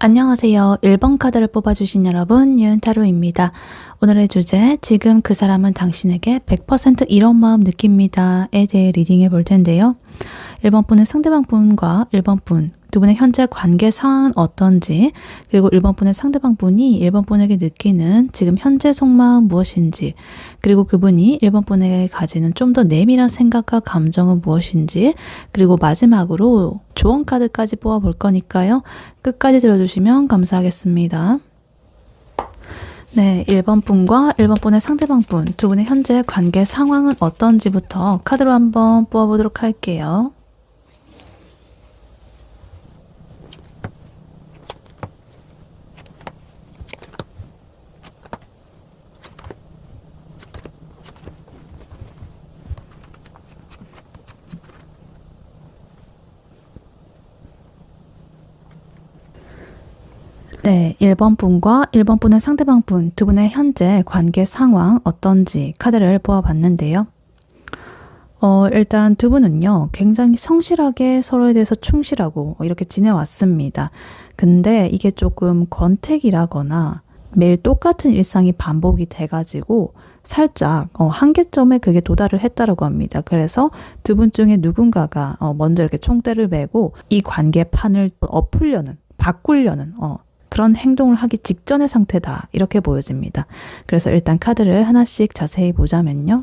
안녕하세요. 1번 카드를 뽑아주신 여러분, 유은타로입니다. 오늘의 주제, 지금 그 사람은 당신에게 100% 이런 마음 느낍니다에 대해 리딩해 볼 텐데요. 1번 분은 상대방 분과 1번 분, 두 분의 현재 관계 상황은 어떤지, 그리고 1번 분의 상대방 분이 1번 분에게 느끼는 지금 현재 속마음 무엇인지, 그리고 그분이 1번 분에게 가지는 좀 더 내밀한 생각과 감정은 무엇인지, 그리고 마지막으로 조언 카드까지 뽑아볼 거니까요. 끝까지 들어주시면 감사하겠습니다. 네, 1번 분과 1번 분의 상대방 분, 두 분의 현재 관계 상황은 어떤지부터 카드로 한번 뽑아보도록 할게요. 네, 1번 분과 1번 분의 상대방 분, 두 분의 현재 관계 상황 어떤지 카드를 뽑아봤는데요. 일단 두 분은요, 굉장히 성실하게 서로에 대해서 충실하고 이렇게 지내왔습니다. 근데 이게 조금 권태기라거나 매일 똑같은 일상이 반복이 돼가지고 살짝 한계점에 그게 도달을 했다라고 합니다. 그래서 두 분 중에 누군가가 먼저 이렇게 총대를 메고 이 관계 판을 엎으려는, 바꾸려는 그런 행동을 하기 직전의 상태다, 이렇게 보여집니다. 그래서 일단 카드를 하나씩 자세히 보자면요.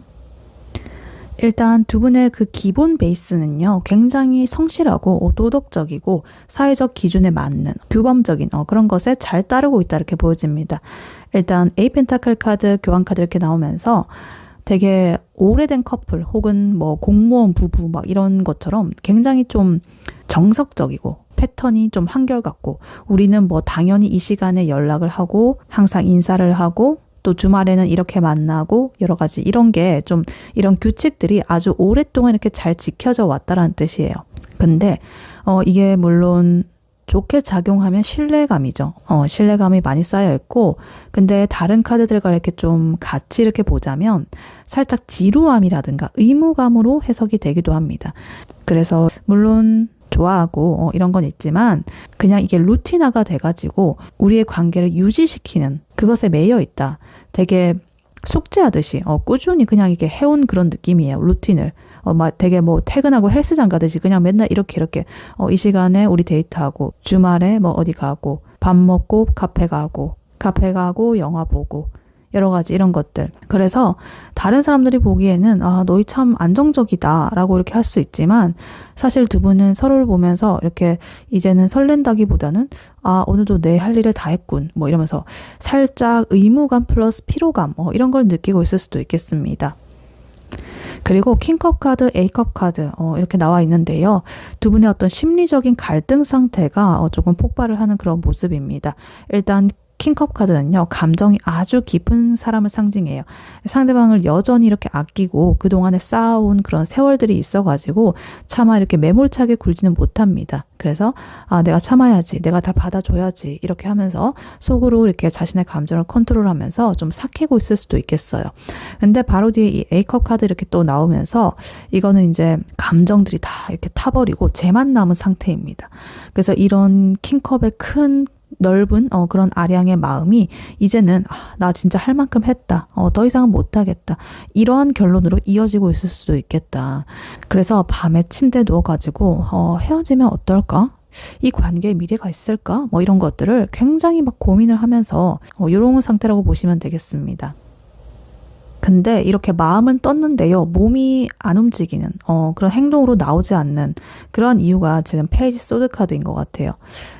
일단 두 분의 그 기본 베이스는요, 굉장히 성실하고 도덕적이고 사회적 기준에 맞는 규범적인 그런 것에 잘 따르고 있다, 이렇게 보여집니다. 일단 에이 펜타클 카드, 교환 카드 이렇게 나오면서 되게 오래된 커플 혹은 뭐 공무원 부부 막 이런 것처럼 굉장히 좀 정석적이고 패턴이 좀 한결같고, 우리는 뭐 당연히 이 시간에 연락을 하고 항상 인사를 하고 또 주말에는 이렇게 만나고 여러 가지 이런 게 좀 이런 규칙들이 아주 오랫동안 이렇게 잘 지켜져 왔다라는 뜻이에요. 근데 이게 물론 좋게 작용하면 신뢰감이죠. 신뢰감이 많이 쌓여 있고, 근데 다른 카드들과 이렇게 좀 같이 이렇게 보자면 살짝 지루함이라든가 의무감으로 해석이 되기도 합니다. 그래서 물론 좋아하고 이런 건 있지만 그냥 이게 루틴화가 돼가지고 우리의 관계를 유지시키는 그것에 매여 있다. 되게 숙제하듯이 꾸준히 그냥 이게 해온 그런 느낌이에요. 루틴을. 막 되게 뭐 퇴근하고 헬스장 가듯이 그냥 맨날 이렇게 이 시간에 우리 데이트하고 주말에 뭐 어디 가고 밥 먹고 카페 가고 영화 보고 여러 가지 이런 것들. 그래서 다른 사람들이 보기에는 너희 참 안정적이다 라고 이렇게 할 수 있지만, 사실 두 분은 서로를 보면서 이렇게 이제는 설렌다기보다는 오늘도 내 할 일을 다 했군 뭐 이러면서 살짝 의무감 플러스 피로감 이런 걸 느끼고 있을 수도 있겠습니다. 그리고 킹컵 카드, A컵 카드 이렇게 나와 있는데요. 두 분의 어떤 심리적인 갈등 상태가 조금 폭발을 하는 그런 모습입니다. 일단 킹컵 카드는요, 감정이 아주 깊은 사람을 상징해요. 상대방을 여전히 이렇게 아끼고 그동안에 쌓아온 그런 세월들이 있어가지고 차마 이렇게 매몰차게 굴지는 못합니다. 그래서 내가 참아야지, 내가 다 받아줘야지 이렇게 하면서 속으로 이렇게 자신의 감정을 컨트롤하면서 좀 삭히고 있을 수도 있겠어요. 근데 바로 뒤에 이 A컵 카드 이렇게 또 나오면서 이거는 이제 감정들이 다 이렇게 타버리고 쟤만 남은 상태입니다. 그래서 이런 킹컵의 큰 넓은 그런 아량의 마음이 이제는 나 진짜 할 만큼 했다. 더 이상은 못하겠다. 이러한 결론으로 이어지고 있을 수도 있겠다. 그래서 밤에 침대에 누워가지고 헤어지면 어떨까? 이 관계에 미래가 있을까? 뭐 이런 것들을 굉장히 막 고민을 하면서 이런 상태라고 보시면 되겠습니다. 근데 이렇게 마음은 떴는데요, 몸이 안 움직이는 그런 행동으로 나오지 않는 그런 이유가 지금 페이지 소드 카드인 것 같아요.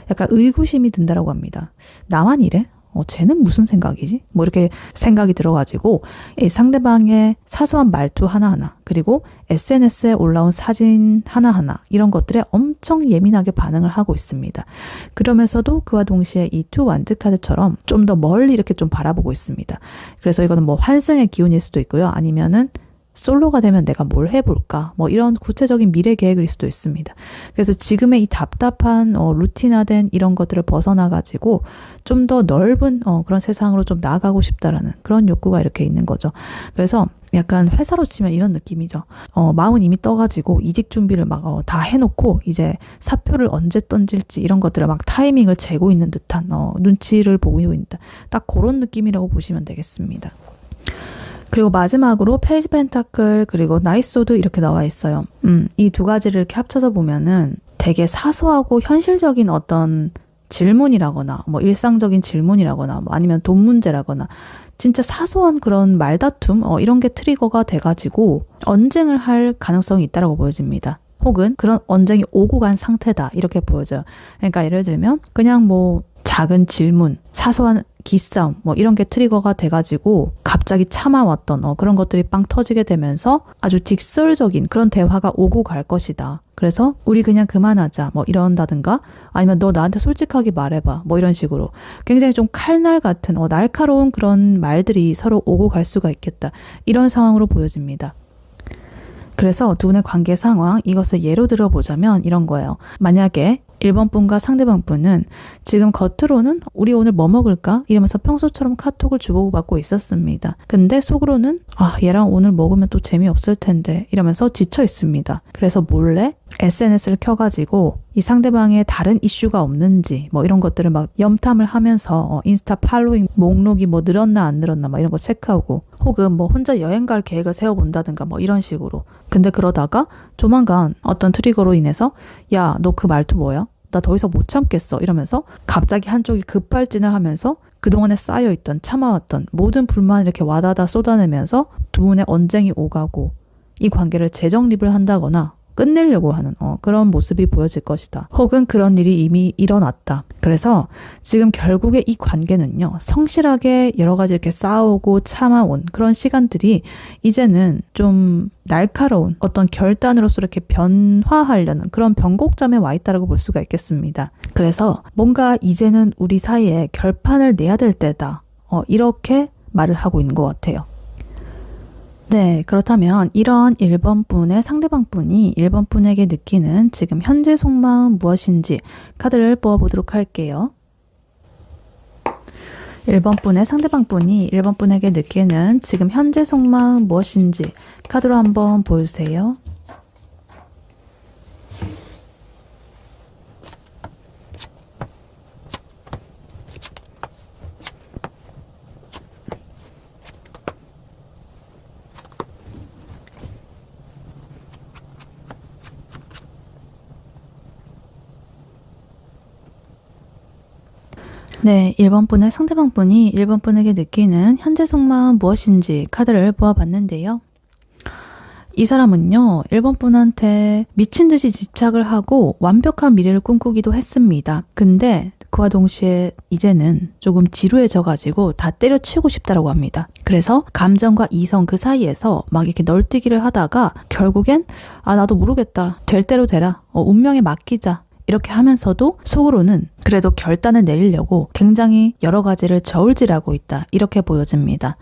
약간 의구심이 든다라고 합니다. 나만 이래? 쟤는 무슨 생각이지? 뭐 이렇게 생각이 들어가지고 이 상대방의 사소한 말투 하나하나, 그리고 SNS에 올라온 사진 하나하나 이런 것들에 엄청 예민하게 반응을 하고 있습니다. 그러면서도 그와 동시에 이 투 완즈 카드처럼 좀 더 멀리 이렇게 좀 바라보고 있습니다. 그래서 이거는 뭐 환승의 기운일 수도 있고요. 아니면은 솔로가 되면 내가 뭘 해볼까? 뭐 이런 구체적인 미래 계획일 수도 있습니다. 그래서 지금의 이 답답한 루틴화된 이런 것들을 벗어나가지고 좀 더 넓은 그런 세상으로 좀 나아가고 싶다라는 그런 욕구가 이렇게 있는 거죠. 그래서 약간 회사로 치면 이런 느낌이죠. 마음은 이미 떠가지고 이직 준비를 막 다 해놓고 이제 사표를 언제 던질지 이런 것들을 막 타이밍을 재고 있는 듯한 눈치를 보고 있다. 딱 그런 느낌이라고 보시면 되겠습니다. 그리고 마지막으로 페이지 펜타클 그리고 나이스소드 이렇게 나와 있어요. 이 두 가지를 이렇게 합쳐서 보면은 되게 사소하고 현실적인 어떤 질문이라거나 뭐 일상적인 질문이라거나 뭐 아니면 돈 문제라거나 진짜 사소한 그런 말다툼 이런 게 트리거가 돼가지고 언쟁을 할 가능성이 있다고 보여집니다. 혹은 그런 언쟁이 오고 간 상태다 이렇게 보여져요. 그러니까 예를 들면 그냥 뭐 작은 질문, 사소한 기싸움 뭐 이런 게 트리거가 돼가지고 갑자기 참아왔던 그런 것들이 빵 터지게 되면서 아주 직설적인 그런 대화가 오고 갈 것이다. 그래서 우리 그냥 그만하자 뭐 이런다든가 아니면 너 나한테 솔직하게 말해봐 뭐 이런 식으로 굉장히 좀 칼날 같은 날카로운 그런 말들이 서로 오고 갈 수가 있겠다. 이런 상황으로 보여집니다. 그래서 두 분의 관계 상황 이것을 예로 들어보자면 이런 거예요. 만약에 1번 분과 상대방 분은 지금 겉으로는 우리 오늘 뭐 먹을까? 이러면서 평소처럼 카톡을 주고받고 있었습니다. 근데 속으로는 얘랑 오늘 먹으면 또 재미없을 텐데 이러면서 지쳐 있습니다. 그래서 몰래 SNS를 켜가지고 이 상대방의 다른 이슈가 없는지 뭐 이런 것들을 막 염탐을 하면서 인스타 팔로잉 목록이 뭐 늘었나 안 늘었나 막 이런 거 체크하고 혹은 뭐 혼자 여행 갈 계획을 세워본다든가 뭐 이런 식으로. 근데 그러다가 조만간 어떤 트리거로 인해서 야, 너 그 말투 뭐야? 나 더 이상 못 참겠어 이러면서 갑자기 한쪽이 급발진을 하면서 그동안에 쌓여있던 참아왔던 모든 불만을 이렇게 와다다 쏟아내면서 두 분의 언쟁이 오가고 이 관계를 재정립을 한다거나 끝내려고 하는 그런 모습이 보여질 것이다. 혹은 그런 일이 이미 일어났다. 그래서 지금 결국에 이 관계는요. 성실하게 여러 가지 이렇게 싸우고 참아온 그런 시간들이 이제는 좀 날카로운 어떤 결단으로서 이렇게 변화하려는 그런 변곡점에 와 있다고 볼 수가 있겠습니다. 그래서 뭔가 이제는 우리 사이에 결판을 내야 될 때다. 이렇게 말을 하고 있는 것 같아요. 네, 그렇다면 이런 1번 분의 상대방 분이 1번 분에게 느끼는 지금 현재 속마음 무엇인지 카드를 뽑아보도록 할게요. 1번 분의 상대방 분이 1번 분에게 느끼는 지금 현재 속마음 무엇인지 카드로 한번 보여주세요. 네, 1번 분의 상대방 분이 1번 분에게 느끼는 현재 속마음 무엇인지 카드를 보아봤는데요. 이 사람은요, 1번 분한테 미친 듯이 집착을 하고 완벽한 미래를 꿈꾸기도 했습니다. 근데 그와 동시에 이제는 조금 지루해져가지고 다 때려치우고 싶다라고 합니다. 그래서 감정과 이성 그 사이에서 막 이렇게 널뛰기를 하다가 결국엔 나도 모르겠다. 될 대로 되라. 운명에 맡기자. 이렇게 하면서도 속으로는 그래도 결단을 내리려고 굉장히 여러 가지를 저울질하고 있다. 이렇게 보여집니다.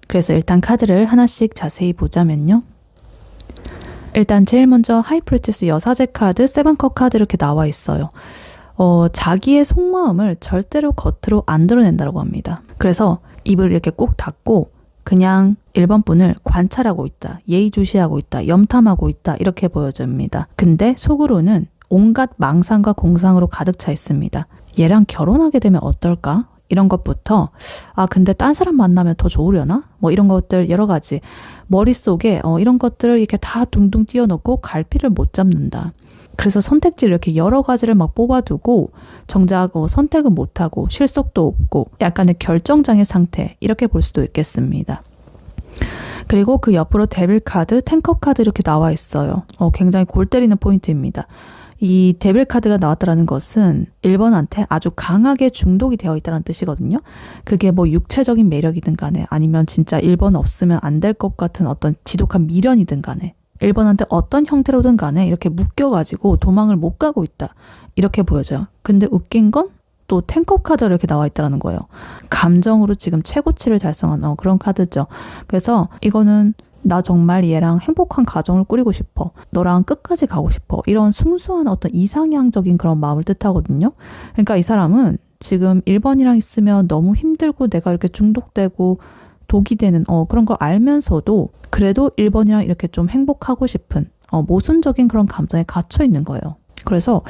그래서 일단 카드를 하나씩 자세히 보자면요. 일단 제일 먼저 하이프리티스 여사제 카드, 세븐컵 카드 이렇게 나와 있어요. 자기의 속마음을 절대로 겉으로 안 드러낸다고 합니다. 그래서 입을 이렇게 꾹 닫고 그냥 1번 분을 관찰하고 있다. 예의주시하고 있다. 염탐하고 있다. 이렇게 보여집니다. 근데 속으로는 온갖 망상과 공상으로 가득 차 있습니다. 얘랑 결혼하게 되면 어떨까? 이런 것부터 근데 딴 사람 만나면 더 좋으려나? 뭐 이런 것들 여러 가지 머릿속에 이런 것들을 이렇게 다 둥둥 띄워놓고 갈피를 못 잡는다. 그래서 선택지를 이렇게 여러 가지를 막 뽑아두고 정작 선택은 못하고 실속도 없고 약간의 결정장애 상태 이렇게 볼 수도 있겠습니다. 그리고 그 옆으로 데빌 카드, 탱커 카드 이렇게 나와 있어요. 굉장히 골 때리는 포인트입니다. 이 데빌 카드가 나왔다는 것은 1번한테 아주 강하게 중독이 되어 있다는 뜻이거든요. 그게 뭐 육체적인 매력이든 간에 아니면 진짜 1번 없으면 안 될 것 같은 어떤 지독한 미련이든 간에 1번한테 어떤 형태로든 간에 이렇게 묶여가지고 도망을 못 가고 있다. 이렇게 보여져요. 근데 웃긴 건 또 탱커 카드가 이렇게 나와 있다는 거예요. 감정으로 지금 최고치를 달성한 그런 카드죠. 그래서 이거는 나 정말 얘랑 행복한 가정을 꾸리고 싶어. 너랑 끝까지 가고 싶어. 이런 순수한 어떤 이상향적인 그런 마음을 뜻하거든요. 그러니까 이 사람은 지금 1번이랑 있으면 너무 힘들고 내가 이렇게 중독되고 독이 되는 그런 걸 알면서도 그래도 1번이랑 이렇게 좀 행복하고 싶은 모순적인 그런 감정에 갇혀 있는 거예요. 그래서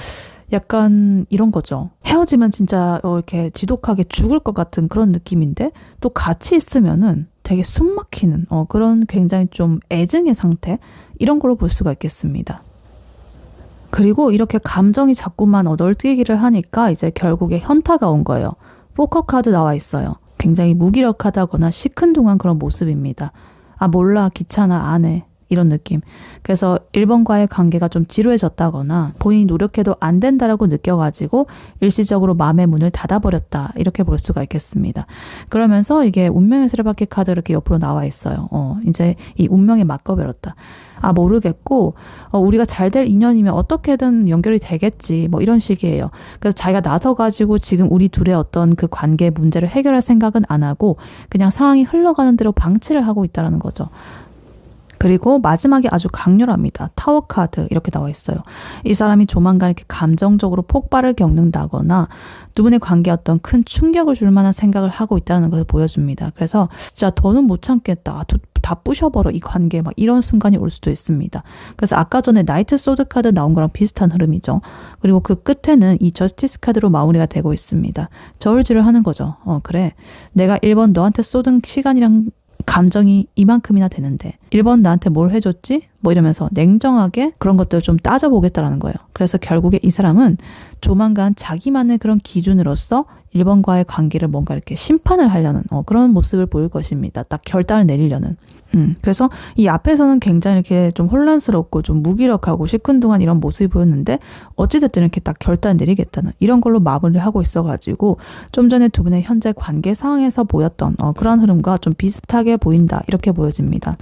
약간 이런 거죠. 헤어지면 진짜 이렇게 지독하게 죽을 것 같은 그런 느낌인데 또 같이 있으면은 되게 숨 막히는 그런 굉장히 좀 애증의 상태, 이런 걸로 볼 수가 있겠습니다. 그리고 이렇게 감정이 자꾸만 널뛰기를 하니까 이제 결국에 현타가 온 거예요. 포커 카드 나와 있어요. 굉장히 무기력하다거나 시큰둥한 그런 모습입니다. 아, 몰라, 귀찮아, 안 해, 이런 느낌. 그래서 1번과의 관계가 좀 지루해졌다거나 본인이 노력해도 안 된다라고 느껴가지고 일시적으로 마음의 문을 닫아버렸다, 이렇게 볼 수가 있겠습니다. 그러면서 이게 운명의 수레바퀴 카드 이렇게 옆으로 나와 있어요. 이제 이 운명에 맡겨버렸다. 아, 모르겠고 우리가 잘 될 인연이면 어떻게든 연결이 되겠지, 뭐 이런 식이에요. 그래서 자기가 나서가지고 지금 우리 둘의 어떤 그 관계 문제를 해결할 생각은 안 하고 그냥 상황이 흘러가는 대로 방치를 하고 있다는 거죠. 그리고 마지막에 아주 강렬합니다. 타워 카드 이렇게 나와 있어요. 이 사람이 조만간 이렇게 감정적으로 폭발을 겪는다거나 두 분의 관계에 어떤 큰 충격을 줄 만한 생각을 하고 있다는 것을 보여줍니다. 그래서 진짜 더는 못 참겠다, 다 부셔버려 이 관계, 막 이런 순간이 올 수도 있습니다. 그래서 아까 전에 나이트 소드 카드 나온 거랑 비슷한 흐름이죠. 그리고 그 끝에는 이 저스티스 카드로 마무리가 되고 있습니다. 저울질을 하는 거죠. 그래, 내가 1번 너한테 쏟은 시간이랑 감정이 이만큼이나 되는데 1번 나한테 뭘 해줬지? 뭐 이러면서 냉정하게 그런 것들을 좀 따져보겠다라는 거예요. 그래서 결국에 이 사람은 조만간 자기만의 그런 기준으로서 1번과의 관계를 뭔가 이렇게 심판을 하려는 그런 모습을 보일 것입니다. 딱 결단을 내리려는. 그래서 이 앞에서는 굉장히 이렇게 좀 혼란스럽고 좀 무기력하고 시큰둥한 이런 모습이 보였는데 어찌됐든 이렇게 딱 결단 내리겠다는 이런 걸로 마무리를 하고 있어가지고 좀 전에 두 분의 현재 관계 상황에서 보였던 그런 흐름과 좀 비슷하게 보인다, 이렇게 보여집니다.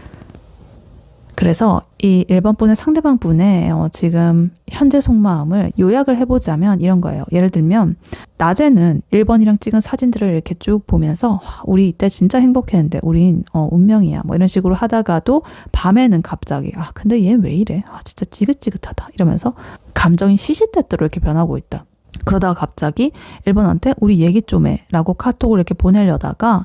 그래서 이 1번 분의 상대방 분의 지금 현재 속마음을 요약을 해보자면 이런 거예요. 예를 들면 낮에는 1번이랑 찍은 사진들을 이렇게 쭉 보면서 우리 이때 진짜 행복했는데 우린 운명이야, 뭐 이런 식으로 하다가도 밤에는 갑자기 근데 얘 왜 이래, 진짜 지긋지긋하다, 이러면서 감정이 시시때때로 이렇게 변하고 있다. 그러다가 갑자기 1번한테 우리 얘기 좀 해 라고 카톡을 이렇게 보내려다가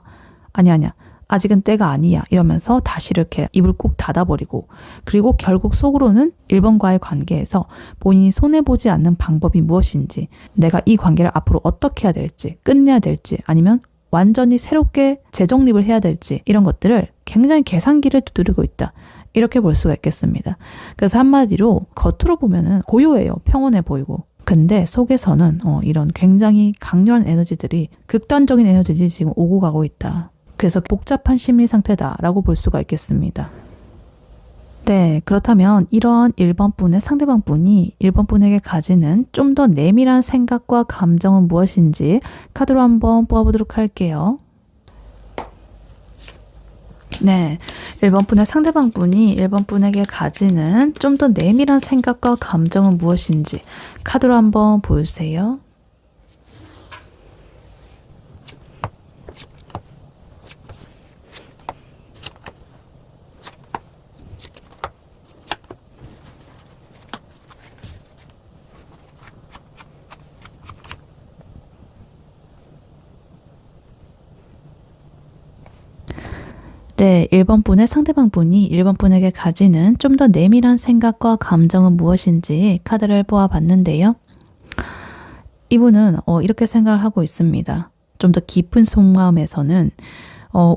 아니야 아직은 때가 아니야, 이러면서 다시 이렇게 입을 꾹 닫아버리고, 그리고 결국 속으로는 1번과의 관계에서 본인이 손해보지 않는 방법이 무엇인지, 내가 이 관계를 앞으로 어떻게 해야 될지, 끝내야 될지, 아니면 완전히 새롭게 재정립을 해야 될지, 이런 것들을 굉장히 계산기를 두드리고 있다, 이렇게 볼 수가 있겠습니다. 그래서 한마디로 겉으로 보면은 고요해요. 평온해 보이고. 근데 속에서는 이런 굉장히 강렬한 에너지들이, 극단적인 에너지들이 지금 오고 가고 있다. 그래서 복잡한 심리 상태다라고 볼 수가 있겠습니다. 네, 그렇다면 이러한 1번 분의 상대방 분이 1번 분에게 가지는 좀 더 내밀한 생각과 감정은 무엇인지 카드로 한번 뽑아보도록 할게요. 네, 1번 분의 상대방 분이 1번 분에게 가지는 좀 더 내밀한 생각과 감정은 무엇인지 카드로 한번 보여주세요. 네, 1번 분의 상대방 분이 1번 분에게 가지는 좀 더 내밀한 생각과 감정은 무엇인지 카드를 뽑아봤는데요. 이분은 이렇게 생각을 하고 있습니다. 좀 더 깊은 속마음에서는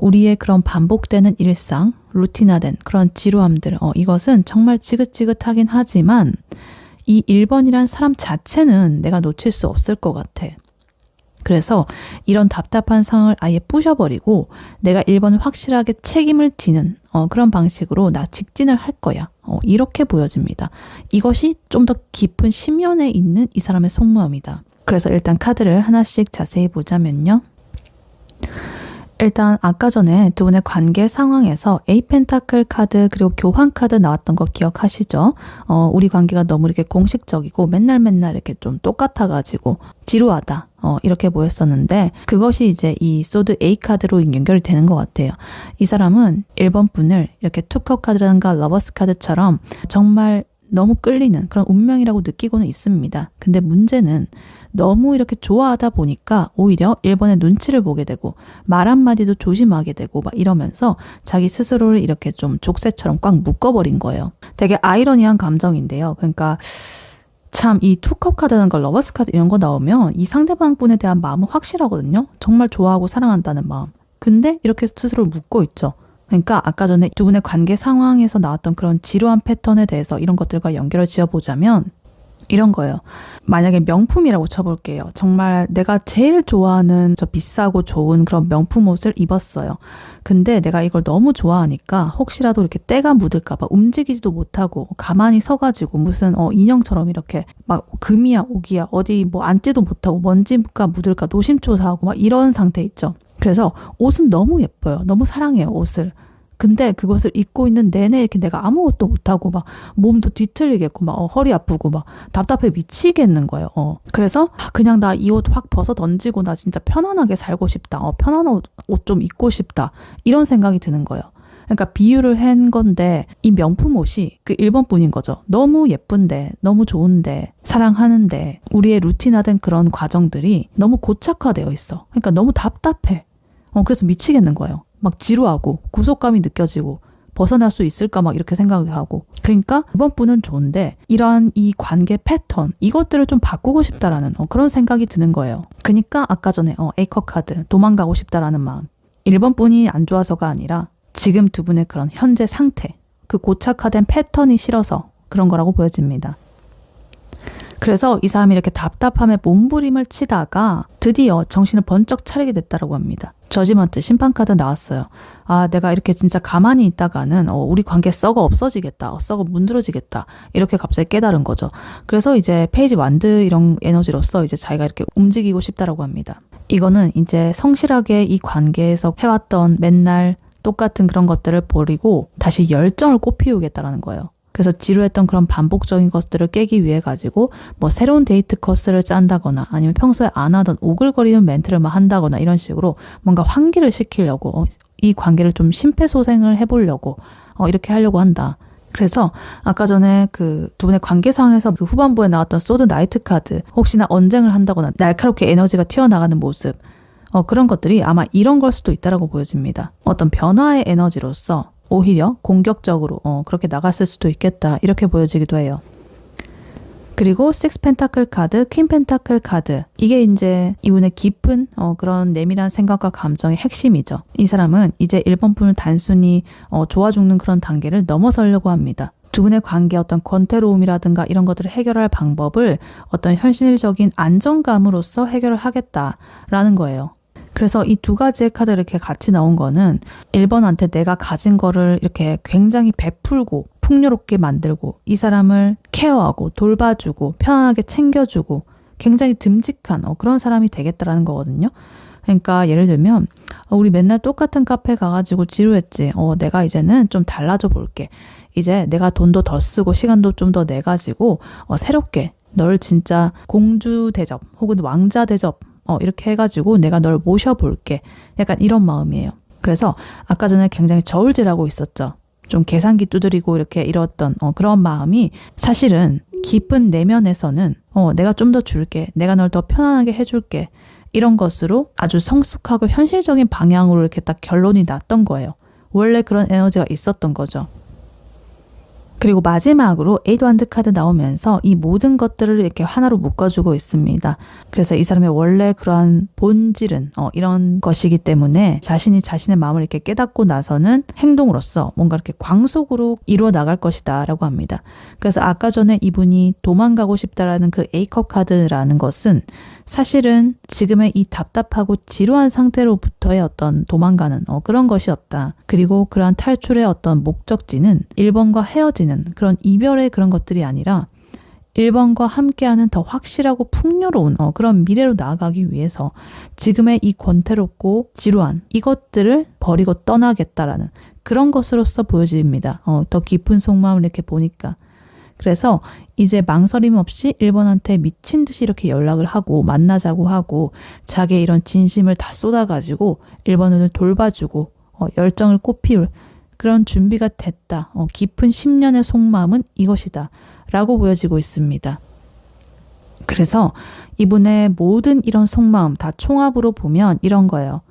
우리의 그런 반복되는 일상, 루틴화된 그런 지루함들, 이것은 정말 지긋지긋하긴 하지만 이 1번이란 사람 자체는 내가 놓칠 수 없을 것 같아. 그래서 이런 답답한 상황을 아예 부셔버리고 내가 1번을 확실하게 책임을 지는 그런 방식으로 나 직진을 할 거야. 이렇게 보여집니다. 이것이 좀 더 깊은 심연에 있는 이 사람의 속마음이다. 그래서 일단 카드를 하나씩 자세히 보자면요. 일단 아까 전에 두 분의 관계 상황에서 에이펜타클 카드 그리고 교환 카드 나왔던 거 기억하시죠? 우리 관계가 너무 이렇게 공식적이고 맨날 이렇게 좀 똑같아가지고 지루하다, 이렇게 보였었는데 그것이 이제 이 소드 A 카드로 연결이 되는 것 같아요. 이 사람은 1번 분을 이렇게 투컵 카드라든가 러버스 카드처럼 정말 너무 끌리는 그런 운명이라고 느끼고는 있습니다. 근데 문제는 너무 이렇게 좋아하다 보니까 오히려 1번의 눈치를 보게 되고 말 한마디도 조심하게 되고 막 이러면서 자기 스스로를 이렇게 좀 족쇄처럼 꽉 묶어버린 거예요. 되게 아이러니한 감정인데요. 그러니까 참 이 투컵 카드라는 걸 러버스 카드 이런 거 나오면 이 상대방 분에 대한 마음은 확실하거든요. 정말 좋아하고 사랑한다는 마음. 근데 이렇게 스스로를 묶고 있죠. 그러니까 아까 전에 두 분의 관계 상황에서 나왔던 그런 지루한 패턴에 대해서 이런 것들과 연결을 지어보자면 이런 거예요. 만약에 명품이라고 쳐볼게요. 정말 내가 제일 좋아하는 저 비싸고 좋은 그런 명품 옷을 입었어요. 근데 내가 이걸 너무 좋아하니까 혹시라도 이렇게 때가 묻을까봐 움직이지도 못하고 가만히 서가지고 무슨 인형처럼 이렇게 막 금이야 옥이야 어디 뭐 앉지도 못하고 먼지가 묻을까 노심초사하고 막 이런 상태 있죠. 그래서 옷은 너무 예뻐요. 너무 사랑해요, 옷을. 근데 그것을 입고 있는 내내 이렇게 내가 아무것도 못하고 막 몸도 뒤틀리겠고 막 허리 아프고 막 답답해 미치겠는 거예요. 그래서 그냥 나 이 옷 확 벗어 던지고 나 진짜 편안하게 살고 싶다. 편안한 옷 좀 입고 싶다. 이런 생각이 드는 거예요. 그러니까 비유를 한 건데 이 명품 옷이 그 1번 뿐인 거죠. 너무 예쁜데 너무 좋은데 사랑하는데 우리의 루틴화된 그런 과정들이 너무 고착화되어 있어. 그러니까 너무 답답해. 그래서 미치겠는 거예요. 막 지루하고 구속감이 느껴지고 벗어날 수 있을까 막 이렇게 생각하고 그러니까 이번 분은 좋은데 이러한 이 관계 패턴 이것들을 좀 바꾸고 싶다라는 그런 생각이 드는 거예요. 그러니까 아까 전에 A컵 카드 도망가고 싶다라는 마음 1번 분이 안 좋아서가 아니라 지금 두 분의 그런 현재 상태 그 고착화된 패턴이 싫어서 그런 거라고 보여집니다. 그래서 이 사람이 이렇게 답답함에 몸부림을 치다가 드디어 정신을 번쩍 차리게 됐다라고 합니다. 저지먼트 심판카드 나왔어요. 아, 내가 이렇게 진짜 가만히 있다가는 우리 관계 썩어 없어지겠다. 썩어 문드러지겠다. 이렇게 갑자기 깨달은 거죠. 그래서 이제 페이지 완드 이런 에너지로서 이제 자기가 이렇게 움직이고 싶다라고 합니다. 이거는 이제 성실하게 이 관계에서 해왔던 맨날 똑같은 그런 것들을 버리고 다시 열정을 꽃피우겠다라는 거예요. 그래서 지루했던 그런 반복적인 것들을 깨기 위해 가지고 뭐 새로운 데이트 코스를 짠다거나 아니면 평소에 안 하던 오글거리는 멘트를 막 한다거나 이런 식으로 뭔가 환기를 시키려고 이 관계를 좀 심폐소생을 해보려고 이렇게 하려고 한다. 그래서 아까 전에 그 두 분의 관계 상황에서 그 후반부에 나왔던 소드 나이트 카드 혹시나 언쟁을 한다거나 날카롭게 에너지가 튀어나가는 모습 그런 것들이 아마 이런 걸 수도 있다라고 보여집니다. 어떤 변화의 에너지로서 오히려 공격적으로 그렇게 나갔을 수도 있겠다 이렇게 보여지기도 해요. 그리고 6 펜타클 카드, 퀸 펜타클 카드 이게 이제 이분의 깊은 그런 내밀한 생각과 감정의 핵심이죠. 이 사람은 이제 1번 분을 단순히 좋아 죽는 그런 단계를 넘어서려고 합니다. 두 분의 관계 어떤 권태로움이라든가 이런 것들을 해결할 방법을 어떤 현실적인 안정감으로써 해결을 하겠다라는 거예요. 그래서 이 두 가지의 카드가 이렇게 같이 나온 거는 1번한테 내가 가진 거를 이렇게 굉장히 베풀고 풍요롭게 만들고 이 사람을 케어하고 돌봐주고 편안하게 챙겨주고 굉장히 듬직한 그런 사람이 되겠다라는 거거든요. 그러니까 예를 들면 우리 맨날 똑같은 카페 가가지고 지루했지. 내가 이제는 좀 달라져 볼게. 이제 내가 돈도 더 쓰고 시간도 좀 더 내가지고 새롭게 널 진짜 공주 대접 혹은 왕자 대접 이렇게 해가지고 내가 널 모셔볼게. 약간 이런 마음이에요. 그래서 아까 전에 굉장히 저울질하고 있었죠. 좀 계산기 두드리고 이렇게 이뤘던 그런 마음이 사실은 깊은 내면에서는 내가 좀 더 줄게. 내가 널 더 편안하게 해줄게. 이런 것으로 아주 성숙하고 현실적인 방향으로 이렇게 딱 결론이 났던 거예요. 원래 그런 에너지가 있었던 거죠. 그리고 마지막으로 8 완드 카드 나오면서 이 모든 것들을 이렇게 하나로 묶어주고 있습니다. 그래서 이 사람의 원래 그러한 본질은 이런 것이기 때문에 자신이 자신의 마음을 이렇게 깨닫고 나서는 행동으로서 뭔가 이렇게 광속으로 이루어 나갈 것이다 라고 합니다. 그래서 아까 전에 이분이 도망가고 싶다라는 그 A컵 카드라는 것은 사실은 지금의 이 답답하고 지루한 상태로부터의 어떤 도망가는 그런 것이었다. 그리고 그러한 탈출의 어떤 목적지는 1번과 헤어지는 그런 이별의 그런 것들이 아니라 1번과 함께하는 더 확실하고 풍요로운 그런 미래로 나아가기 위해서 지금의 이 권태롭고 지루한 이것들을 버리고 떠나겠다라는 그런 것으로서 보여집니다. 더 깊은 속마음을 이렇게 보니까. 그래서 이제 망설임 없이 1번한테 미친 듯이 이렇게 연락을 하고 만나자고 하고 자기의 이런 진심을 다 쏟아가지고 1번을 돌봐주고 열정을 꽃피울 그런 준비가 됐다. 깊은 10년의 속마음은 이것이다. 라고 보여지고 있습니다. 그래서 이분의 모든 이런 속마음 다 총합으로 보면 이런 거예요.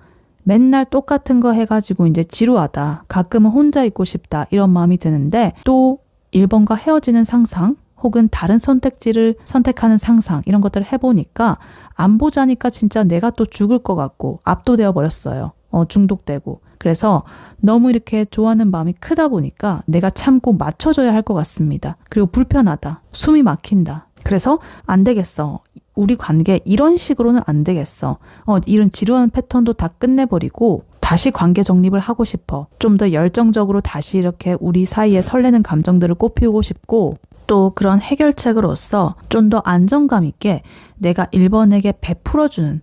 맨날 똑같은 거 해가지고 이제 지루하다. 가끔은 혼자 있고 싶다. 이런 마음이 드는데 또 1번과 헤어지는 상상 혹은 다른 선택지를 선택하는 상상 이런 것들을 해보니까 안 보자니까 진짜 내가 또 죽을 것 같고 압도되어 버렸어요. 중독되고. 그래서 너무 이렇게 좋아하는 마음이 크다 보니까 내가 참고 맞춰줘야 할 것 같습니다. 그리고 불편하다. 숨이 막힌다. 그래서 안 되겠어. 우리 관계 이런 식으로는 안 되겠어. 이런 지루한 패턴도 다 끝내버리고 다시 관계 정립을 하고 싶어. 좀 더 열정적으로 다시 이렇게 우리 사이에 설레는 감정들을 꽃피우고 싶고 또 그런 해결책으로서 좀 더 안정감 있게 내가 1번에게 베풀어주는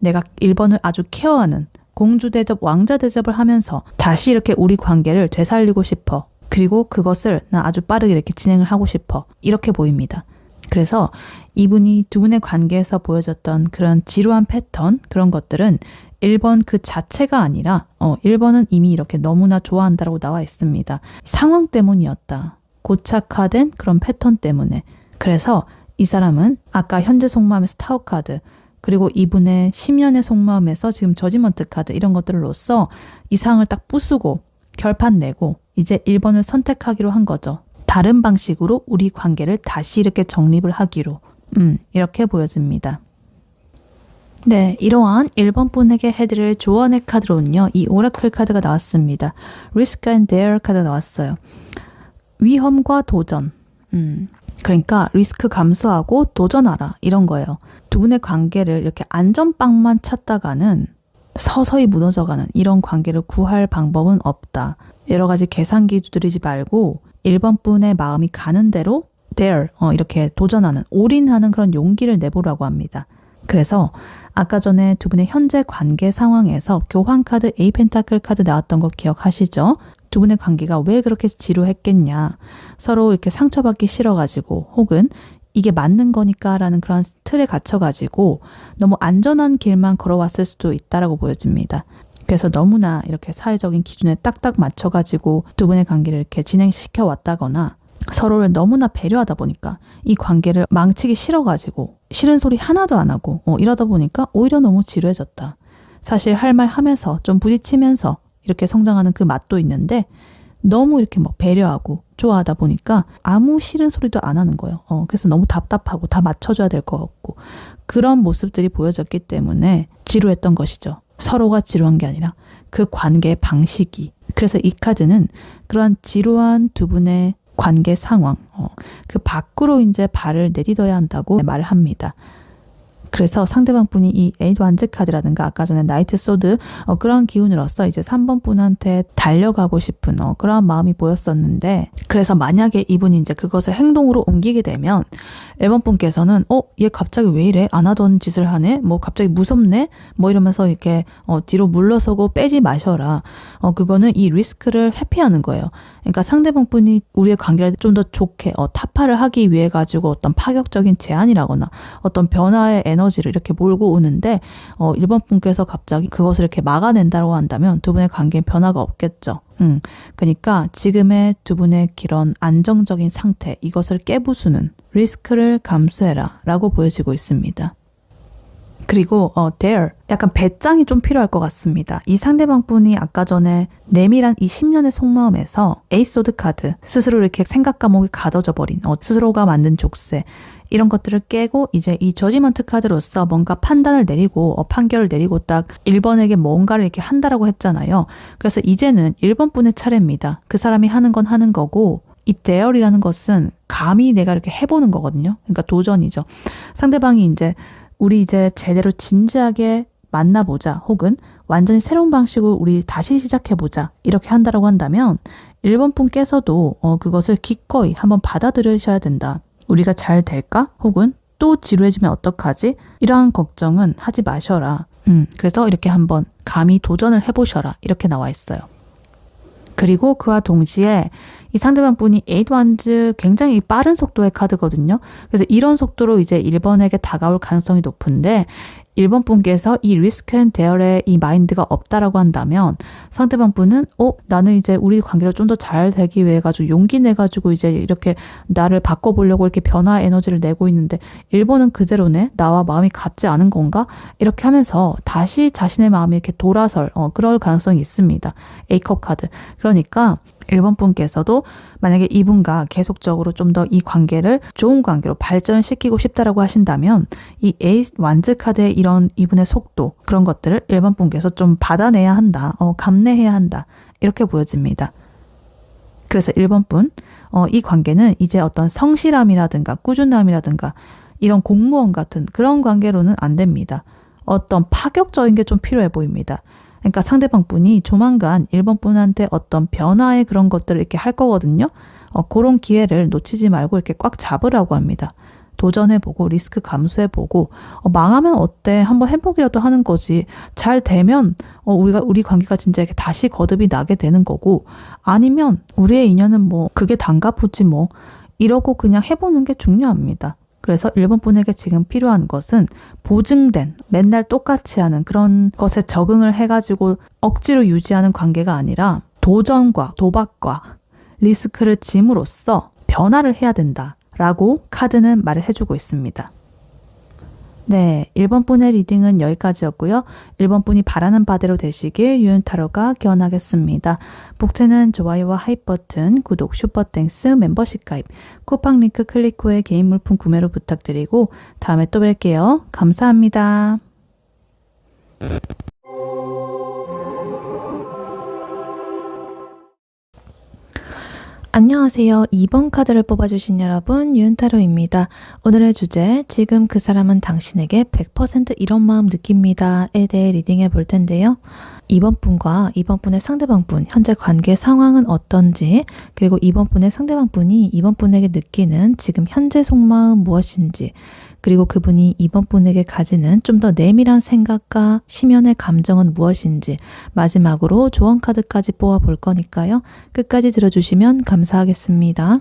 내가 1번을 아주 케어하는 공주 대접, 왕자 대접을 하면서 다시 이렇게 우리 관계를 되살리고 싶어. 그리고 그것을 나 아주 빠르게 이렇게 진행을 하고 싶어. 이렇게 보입니다. 그래서 이분이 두 분의 관계에서 보여줬던 그런 지루한 패턴 그런 것들은 1번 그 자체가 아니라 1번은 이미 이렇게 너무나 좋아한다라고 나와 있습니다. 상황 때문이었다. 고착화된 그런 패턴 때문에. 그래서 이 사람은 아까 현재 속마음에서 타워 카드 그리고 이분의 10년의 속마음에서 지금 저지먼트 카드 이런 것들로써 이 상황을 딱 부수고 결판 내고 이제 1번을 선택하기로 한 거죠. 다른 방식으로 우리 관계를 다시 이렇게 정립을 하기로 이렇게 보여집니다. 네, 이러한 1번 분에게 해드릴 조언의 카드로는요. 이 오라클 카드가 나왔습니다. Risk and Dare 카드가 나왔어요. 위험과 도전. 그러니까 리스크 감수하고 도전하라 이런 거예요. 두 분의 관계를 이렇게 안전빵만 찾다가는 서서히 무너져가는 이런 관계를 구할 방법은 없다. 여러 가지 계산기 두드리지 말고 1번 분의 마음이 가는 대로 dare 이렇게 도전하는 올인하는 그런 용기를 내보라고 합니다. 그래서 아까 전에 두 분의 현재 관계 상황에서 교환 카드 A 펜타클 카드 나왔던 거 기억하시죠? 두 분의 관계가 왜 그렇게 지루했겠냐. 서로 이렇게 상처받기 싫어가지고 혹은 이게 맞는 거니까 라는 그런 틀에 갇혀가지고 너무 안전한 길만 걸어왔을 수도 있다라고 보여집니다. 그래서 너무나 이렇게 사회적인 기준에 딱딱 맞춰가지고 두 분의 관계를 이렇게 진행시켜 왔다거나 서로를 너무나 배려하다 보니까 이 관계를 망치기 싫어가지고 싫은 소리 하나도 안 하고 이러다 보니까 오히려 너무 지루해졌다. 사실 할 말 하면서 좀 부딪히면서 이렇게 성장하는 그 맛도 있는데 너무 이렇게 막 배려하고 좋아하다 보니까 아무 싫은 소리도 안 하는 거예요. 그래서 너무 답답하고 다 맞춰줘야 될 것 같고 그런 모습들이 보여졌기 때문에 지루했던 것이죠. 서로가 지루한 게 아니라 그 관계의 방식이. 그래서 이 카드는 그러한 지루한 두 분의 관계 상황, 그 밖으로 이제 발을 내딛어야 한다고 말을 합니다. 그래서 상대방 분이 이 에이드 완즈 카드라든가 아까 전에 나이트 소드 그런 기운으로서 이제 3번 분한테 달려가고 싶은 그런 마음이 보였었는데 그래서 만약에 이분이 이제 그것을 행동으로 옮기게 되면 1번 분께서는 얘 갑자기 왜 이래? 안 하던 짓을 하네? 뭐 갑자기 무섭네? 뭐 이러면서 이렇게 뒤로 물러서고 빼지 마셔라. 그거는 이 리스크를 회피하는 거예요. 그러니까 상대방 분이 우리의 관계를 좀 더 좋게 타파를 하기 위해 가지고 어떤 파격적인 제안이라거나 어떤 변화의 에너지를 이렇게 몰고 오는데 1번 분께서 갑자기 그것을 이렇게 막아낸다고 한다면 두 분의 관계에 변화가 없겠죠. 그러니까 지금의 두 분의 그런 안정적인 상태 이것을 깨부수는 리스크를 감수해라 라고 보여지고 있습니다. 그리고 dare 약간 배짱이 좀 필요할 것 같습니다. 이 상대방 분이 아까 전에 내밀한 이 10년의 속마음에서 에이소드 카드 스스로 이렇게 생각 감옥에 가둬져 버린 스스로가 만든 족쇄 이런 것들을 깨고 이제 이 저지먼트 카드로서 뭔가 판단을 내리고 판결을 내리고 딱 1번에게 뭔가를 이렇게 한다라고 했잖아요. 그래서 이제는 1번 분의 차례입니다. 그 사람이 하는 건 하는 거고 이 dare이라는 것은 감히 내가 이렇게 해보는 거거든요. 그러니까 도전이죠. 상대방이 우리 이제 제대로 진지하게 만나보자 혹은 완전히 새로운 방식으로 우리 다시 시작해보자 이렇게 한다라고 한다면 1번 분께서도 그것을 기꺼이 한번 받아들이셔야 된다. 우리가 잘 될까? 혹은 또 지루해지면 어떡하지? 이러한 걱정은 하지 마셔라. 그래서 이렇게 한번 감히 도전을 해보셔라. 이렇게 나와 있어요. 그리고 그와 동시에 이 상대방 분이 8 wands 굉장히 빠른 속도의 카드거든요. 그래서 이런 속도로 이제 1번에게 다가올 가능성이 높은데 1번 분께서 이 리스크 앤 대열에 이 마인드가 없다라고 한다면 상대방 분은 나는 이제 우리 관계가 좀 더 잘 되기 위해 가지고 용기 내 가지고 이제 이렇게 나를 바꿔보려고 이렇게 변화 에너지를 내고 있는데 1번은 그대로네 나와 마음이 같지 않은 건가 이렇게 하면서 다시 자신의 마음이 이렇게 돌아설 그럴 가능성이 있습니다. A컵 카드. 그러니까 1번 분께서도 만약에 이분과 계속적으로 좀 더 이 관계를 좋은 관계로 발전시키고 싶다라고 하신다면 이 에이스 완즈 카드의 이런 이분의 속도 그런 것들을 1번 분께서 좀 받아내야 한다. 감내해야 한다. 이렇게 보여집니다. 그래서 1번 분, 이 관계는 이제 어떤 성실함이라든가 꾸준함이라든가 이런 공무원 같은 그런 관계로는 안 됩니다. 어떤 파격적인 게 좀 필요해 보입니다. 그러니까 상대방 분이 조만간 1번 분한테 어떤 변화의 그런 것들을 이렇게 할 거거든요. 그런 기회를 놓치지 말고 이렇게 꽉 잡으라고 합니다. 도전해보고 리스크 감수해보고 망하면 어때? 한번 해보기라도 하는 거지. 잘 되면 우리 관계가 진짜 이렇게 다시 거듭이 나게 되는 거고 아니면 우리의 인연은 뭐 그게 단가 보지 뭐 이러고 그냥 해보는 게 중요합니다. 그래서 1번 분에게 지금 필요한 것은 보증된 맨날 똑같이 하는 그런 것에 적응을 해가지고 억지로 유지하는 관계가 아니라 도전과 도박과 리스크를 짐으로써 변화를 해야 된다라고 카드는 말을 해주고 있습니다. 네, 1번 분의 리딩은 여기까지였고요. 1번 분이 바라는 바대로 되시길 유은타로가 기원하겠습니다. 복채는 좋아요와 하이 버튼, 구독, 슈퍼땡스, 멤버십 가입, 쿠팡 링크 클릭 후에 개인 물품 구매로 부탁드리고 다음에 또 뵐게요. 감사합니다. 안녕하세요. 2번 카드를 뽑아주신 여러분, 유은타로입니다. 오늘의 주제, 지금 그 사람은 당신에게 100% 이런 마음 느낍니다에 대해 리딩해 볼 텐데요. 2번 분과 2번 분의 상대방 분, 현재 관계 상황은 어떤지, 그리고 2번 분의 상대방 분이 2번 분에게 느끼는 지금 현재 속마음 무엇인지, 그리고 그분이 2번 분에게 가지는 좀 더 내밀한 생각과 심연의 감정은 무엇인지 마지막으로 조언 카드까지 뽑아 볼 거니까요. 끝까지 들어주시면 감사하겠습니다.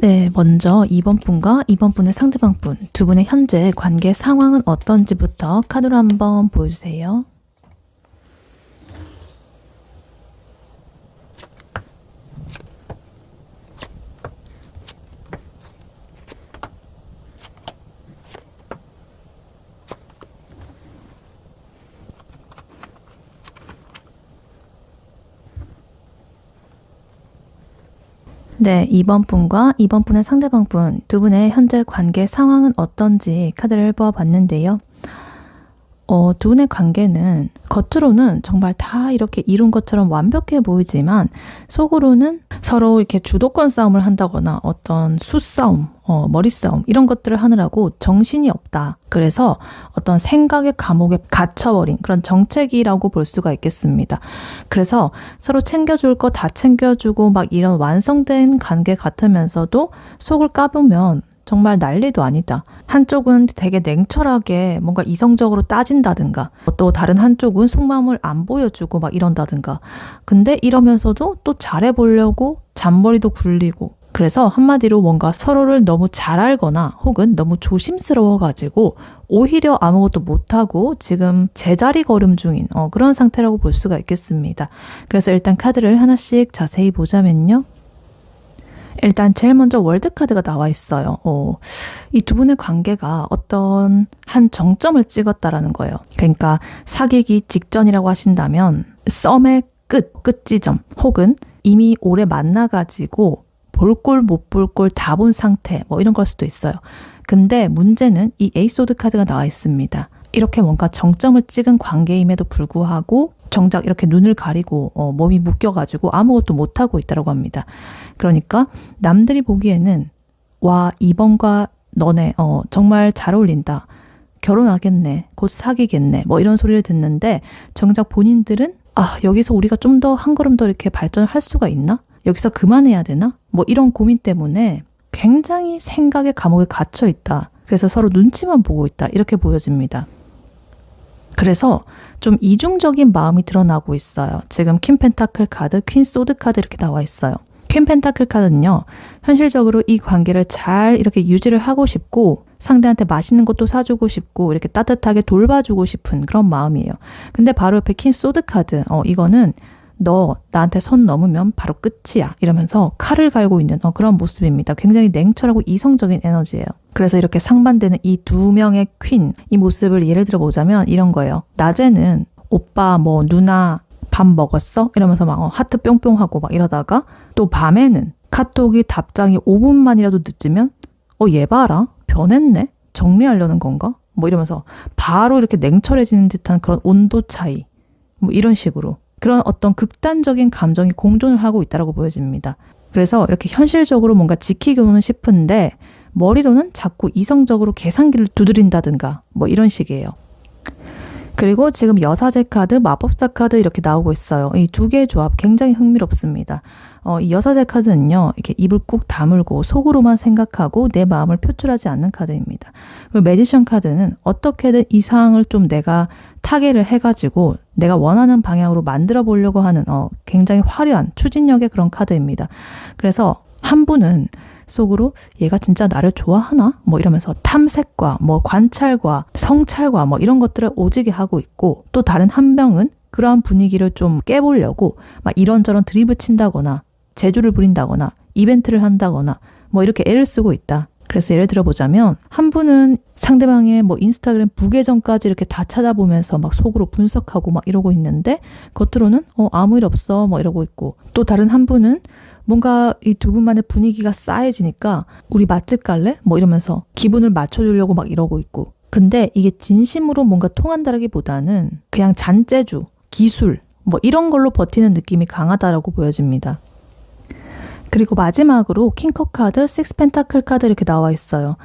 네, 먼저 2번 분과 2번 분의 상대방 분, 두 분의 현재 관계 상황은 어떤지부터 카드로 한번 보여주세요. 네, 2번 분과 2번 분의 상대방 분, 두 분의 현재 관계 상황은 어떤지 카드를 뽑아봤는데요. 두 분의 관계는 겉으로는 정말 다 이렇게 이룬 것처럼 완벽해 보이지만 속으로는 서로 이렇게 주도권 싸움을 한다거나 어떤 수싸움, 머리싸움 이런 것들을 하느라고 정신이 없다. 그래서 어떤 생각의 감옥에 갇혀버린 그런 정체기라고 볼 수가 있겠습니다. 그래서 서로 챙겨줄 거 다 챙겨주고 막 이런 완성된 관계 같으면서도 속을 까보면 정말 난리도 아니다. 한쪽은 되게 냉철하게 뭔가 이성적으로 따진다든가 또 다른 한쪽은 속마음을 안 보여주고 막 이런다든가 근데 이러면서도 또 잘해보려고 잔머리도 굴리고 그래서 한마디로 뭔가 서로를 너무 잘 알거나 혹은 너무 조심스러워가지고 오히려 아무것도 못하고 지금 제자리 걸음 중인 그런 상태라고 볼 수가 있겠습니다. 그래서 일단 카드를 하나씩 자세히 보자면요. 일단 제일 먼저 월드카드가 나와 있어요. 이 두 분의 관계가 어떤 한 정점을 찍었다라는 거예요. 그러니까 사귀기 직전이라고 하신다면 썸의 끝지점 혹은 이미 오래 만나가지고 볼 꼴 못 볼 꼴 다 본 상태 뭐 이런 걸 수도 있어요. 근데 문제는 이 에이소드 카드가 나와 있습니다. 이렇게 뭔가 정점을 찍은 관계임에도 불구하고 정작 이렇게 눈을 가리고 몸이 묶여가지고 아무것도 못하고 있다고 합니다. 그러니까 남들이 보기에는 와 2번과 너네 정말 잘 어울린다. 결혼하겠네. 곧 사귀겠네. 뭐 이런 소리를 듣는데 정작 본인들은 여기서 우리가 좀 더 한 걸음 더 이렇게 발전을 할 수가 있나? 여기서 그만해야 되나? 뭐 이런 고민 때문에 굉장히 생각의 감옥에 갇혀 있다. 그래서 서로 눈치만 보고 있다. 이렇게 보여집니다. 그래서 좀 이중적인 마음이 드러나고 있어요. 지금 퀸 펜타클 카드, 퀸 소드 카드 이렇게 나와 있어요. 퀸 펜타클 카드는요, 현실적으로 이 관계를 잘 이렇게 유지를 하고 싶고 상대한테 맛있는 것도 사주고 싶고 이렇게 따뜻하게 돌봐주고 싶은 그런 마음이에요. 근데 바로 옆에 퀸 소드 카드, 이거는 너 나한테 선 넘으면 바로 끝이야 이러면서 칼을 갈고 있는 그런 모습입니다. 굉장히 냉철하고 이성적인 에너지예요. 그래서 이렇게 상반되는 이 두 명의 퀸, 이 모습을 예를 들어 보자면 이런 거예요. 낮에는 오빠 뭐 누나 밥 먹었어? 이러면서 막 하트 뿅뿅 하고 막 이러다가 또 밤에는 카톡이 답장이 5분만이라도 늦으면 얘 봐라 변했네? 정리하려는 건가? 뭐 이러면서 바로 이렇게 냉철해지는 듯한 그런 온도 차이, 뭐 이런 식으로 그런 어떤 극단적인 감정이 공존을 하고 있다고 보여집니다. 그래서 이렇게 현실적으로 뭔가 지키고는 싶은데 머리로는 자꾸 이성적으로 계산기를 두드린다든가 뭐 이런 식이에요. 그리고 지금 여사제 카드, 마법사 카드 이렇게 나오고 있어요. 이 두 개의 조합 굉장히 흥미롭습니다. 이 여사제 카드는요, 이렇게 입을 꾹 다물고 속으로만 생각하고 내 마음을 표출하지 않는 카드입니다. 그리고 매지션 카드는 어떻게든 이 상황을 좀 내가 타개를 해가지고 내가 원하는 방향으로 만들어 보려고 하는 굉장히 화려한 추진력의 그런 카드입니다. 그래서 한 분은 속으로 얘가 진짜 나를 좋아하나? 뭐 이러면서 탐색과 뭐 관찰과 성찰과 뭐 이런 것들을 오지게 하고 있고, 또 다른 한 명은 그러한 분위기를 좀 깨보려고 막 이런저런 드립을 친다거나 재주를 부린다거나 이벤트를 한다거나 뭐 이렇게 애를 쓰고 있다. 그래서 예를 들어보자면 한 분은 상대방의 뭐 인스타그램 부계정까지 이렇게 다 찾아보면서 막 속으로 분석하고 막 이러고 있는데 겉으로는 아무 일 없어 뭐 이러고 있고, 또 다른 한 분은 뭔가 이 두 분만의 분위기가 싸해지니까 우리 맛집 갈래? 뭐 이러면서 기분을 맞춰주려고 막 이러고 있고, 근데 이게 진심으로 뭔가 통한다라기보다는 그냥 잔재주, 기술 뭐 이런 걸로 버티는 느낌이 강하다라고 보여집니다. 그리고 마지막으로 킹컵 카드, 식스 펜타클 카드 이렇게 나와 있어요.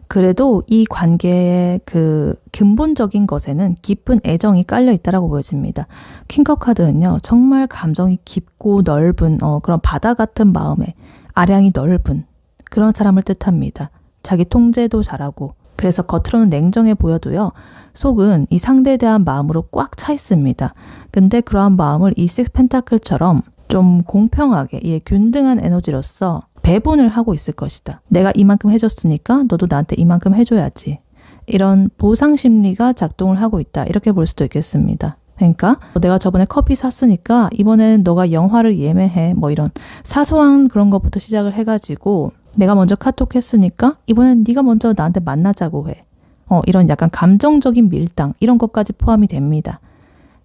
그래도 이 관계의 그 근본적인 것에는 깊은 애정이 깔려 있다라고 보여집니다. 킹컵 카드는요, 정말 감정이 깊고 넓은 그런 바다 같은 마음에 아량이 넓은 그런 사람을 뜻합니다. 자기 통제도 잘하고, 그래서 겉으로는 냉정해 보여도요, 속은 이 상대에 대한 마음으로 꽉 차 있습니다. 근데 그러한 마음을 이 식스 펜타클처럼 좀 공평하게 균등한 에너지로서 배분을 하고 있을 것이다. 내가 이만큼 해줬으니까 너도 나한테 이만큼 해줘야지. 이런 보상 심리가 작동을 하고 있다. 이렇게 볼 수도 있겠습니다. 그러니까 내가 저번에 커피 샀으니까 이번에는 너가 영화를 예매해. 뭐 이런 사소한 그런 것부터 시작을 해가지고 내가 먼저 카톡 했으니까 이번엔 네가 먼저 나한테 만나자고 해. 이런 약간 감정적인 밀당 이런 것까지 포함이 됩니다.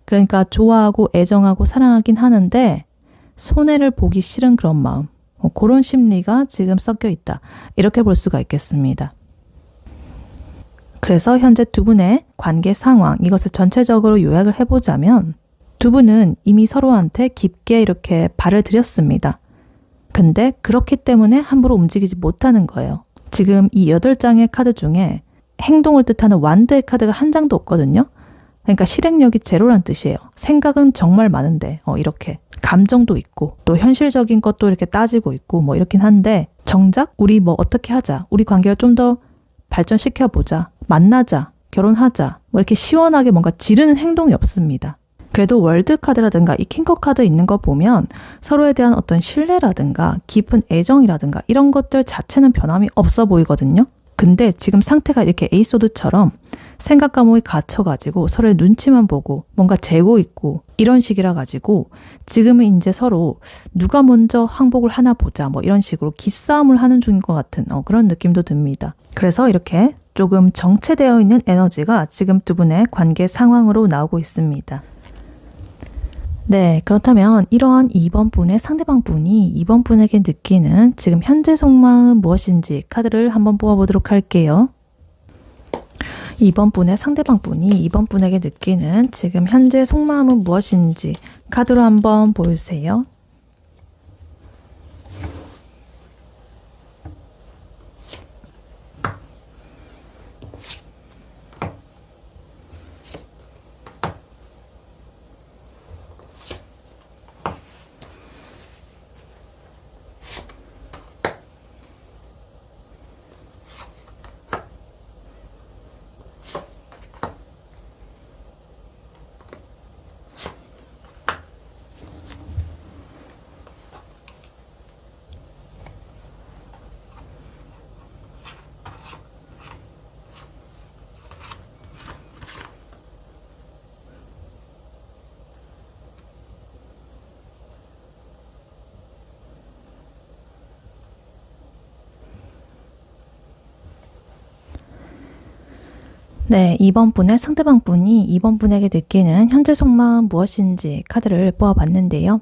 그러니까 좋아하고 애정하고 사랑하긴 하는데 손해를 보기 싫은 그런 마음, 그런 심리가 지금 섞여 있다. 이렇게 볼 수가 있겠습니다. 그래서 현재 두 분의 관계 상황, 이것을 전체적으로 요약을 해보자면 두 분은 이미 서로한테 깊게 이렇게 발을 들였습니다. 근데 그렇기 때문에 함부로 움직이지 못하는 거예요. 지금 이 8장의 카드 중에 행동을 뜻하는 완드의 카드가 한 장도 없거든요. 그러니까 실행력이 제로란 뜻이에요. 생각은 정말 많은데 이렇게 감정도 있고 또 현실적인 것도 이렇게 따지고 있고 뭐 이렇긴 한데, 정작 우리 뭐 어떻게 하자, 우리 관계를 좀 더 발전시켜보자, 만나자, 결혼하자 뭐 이렇게 시원하게 뭔가 지르는 행동이 없습니다. 그래도 월드 카드라든가 이 킹컵 카드 있는 거 보면 서로에 대한 어떤 신뢰라든가 깊은 애정이라든가 이런 것들 자체는 변함이 없어 보이거든요. 근데 지금 상태가 이렇게 에이소드처럼 생각 감옥에 갇혀가지고 서로의 눈치만 보고 뭔가 재고 있고 이런 식이라 가지고 지금은 이제 서로 누가 먼저 항복을 하나 보자 뭐 이런 식으로 기싸움을 하는 중인 것 같은 그런 느낌도 듭니다. 그래서 이렇게 조금 정체되어 있는 에너지가 지금 두 분의 관계 상황으로 나오고 있습니다. 네, 그렇다면 이러한 2번 분의 상대방 분이 2번 분에게 느끼는 지금 현재 속마음은 무엇인지 카드를 한번 뽑아보도록 할게요. 2번 분의 상대방 분이 2번 분에게 느끼는 지금 현재 속마음은 무엇인지 카드로 한번 보여주세요. 네, 2번 분의 상대방 분이 2번 분에게 느끼는 현재 속마음 무엇인지 카드를 뽑아봤는데요.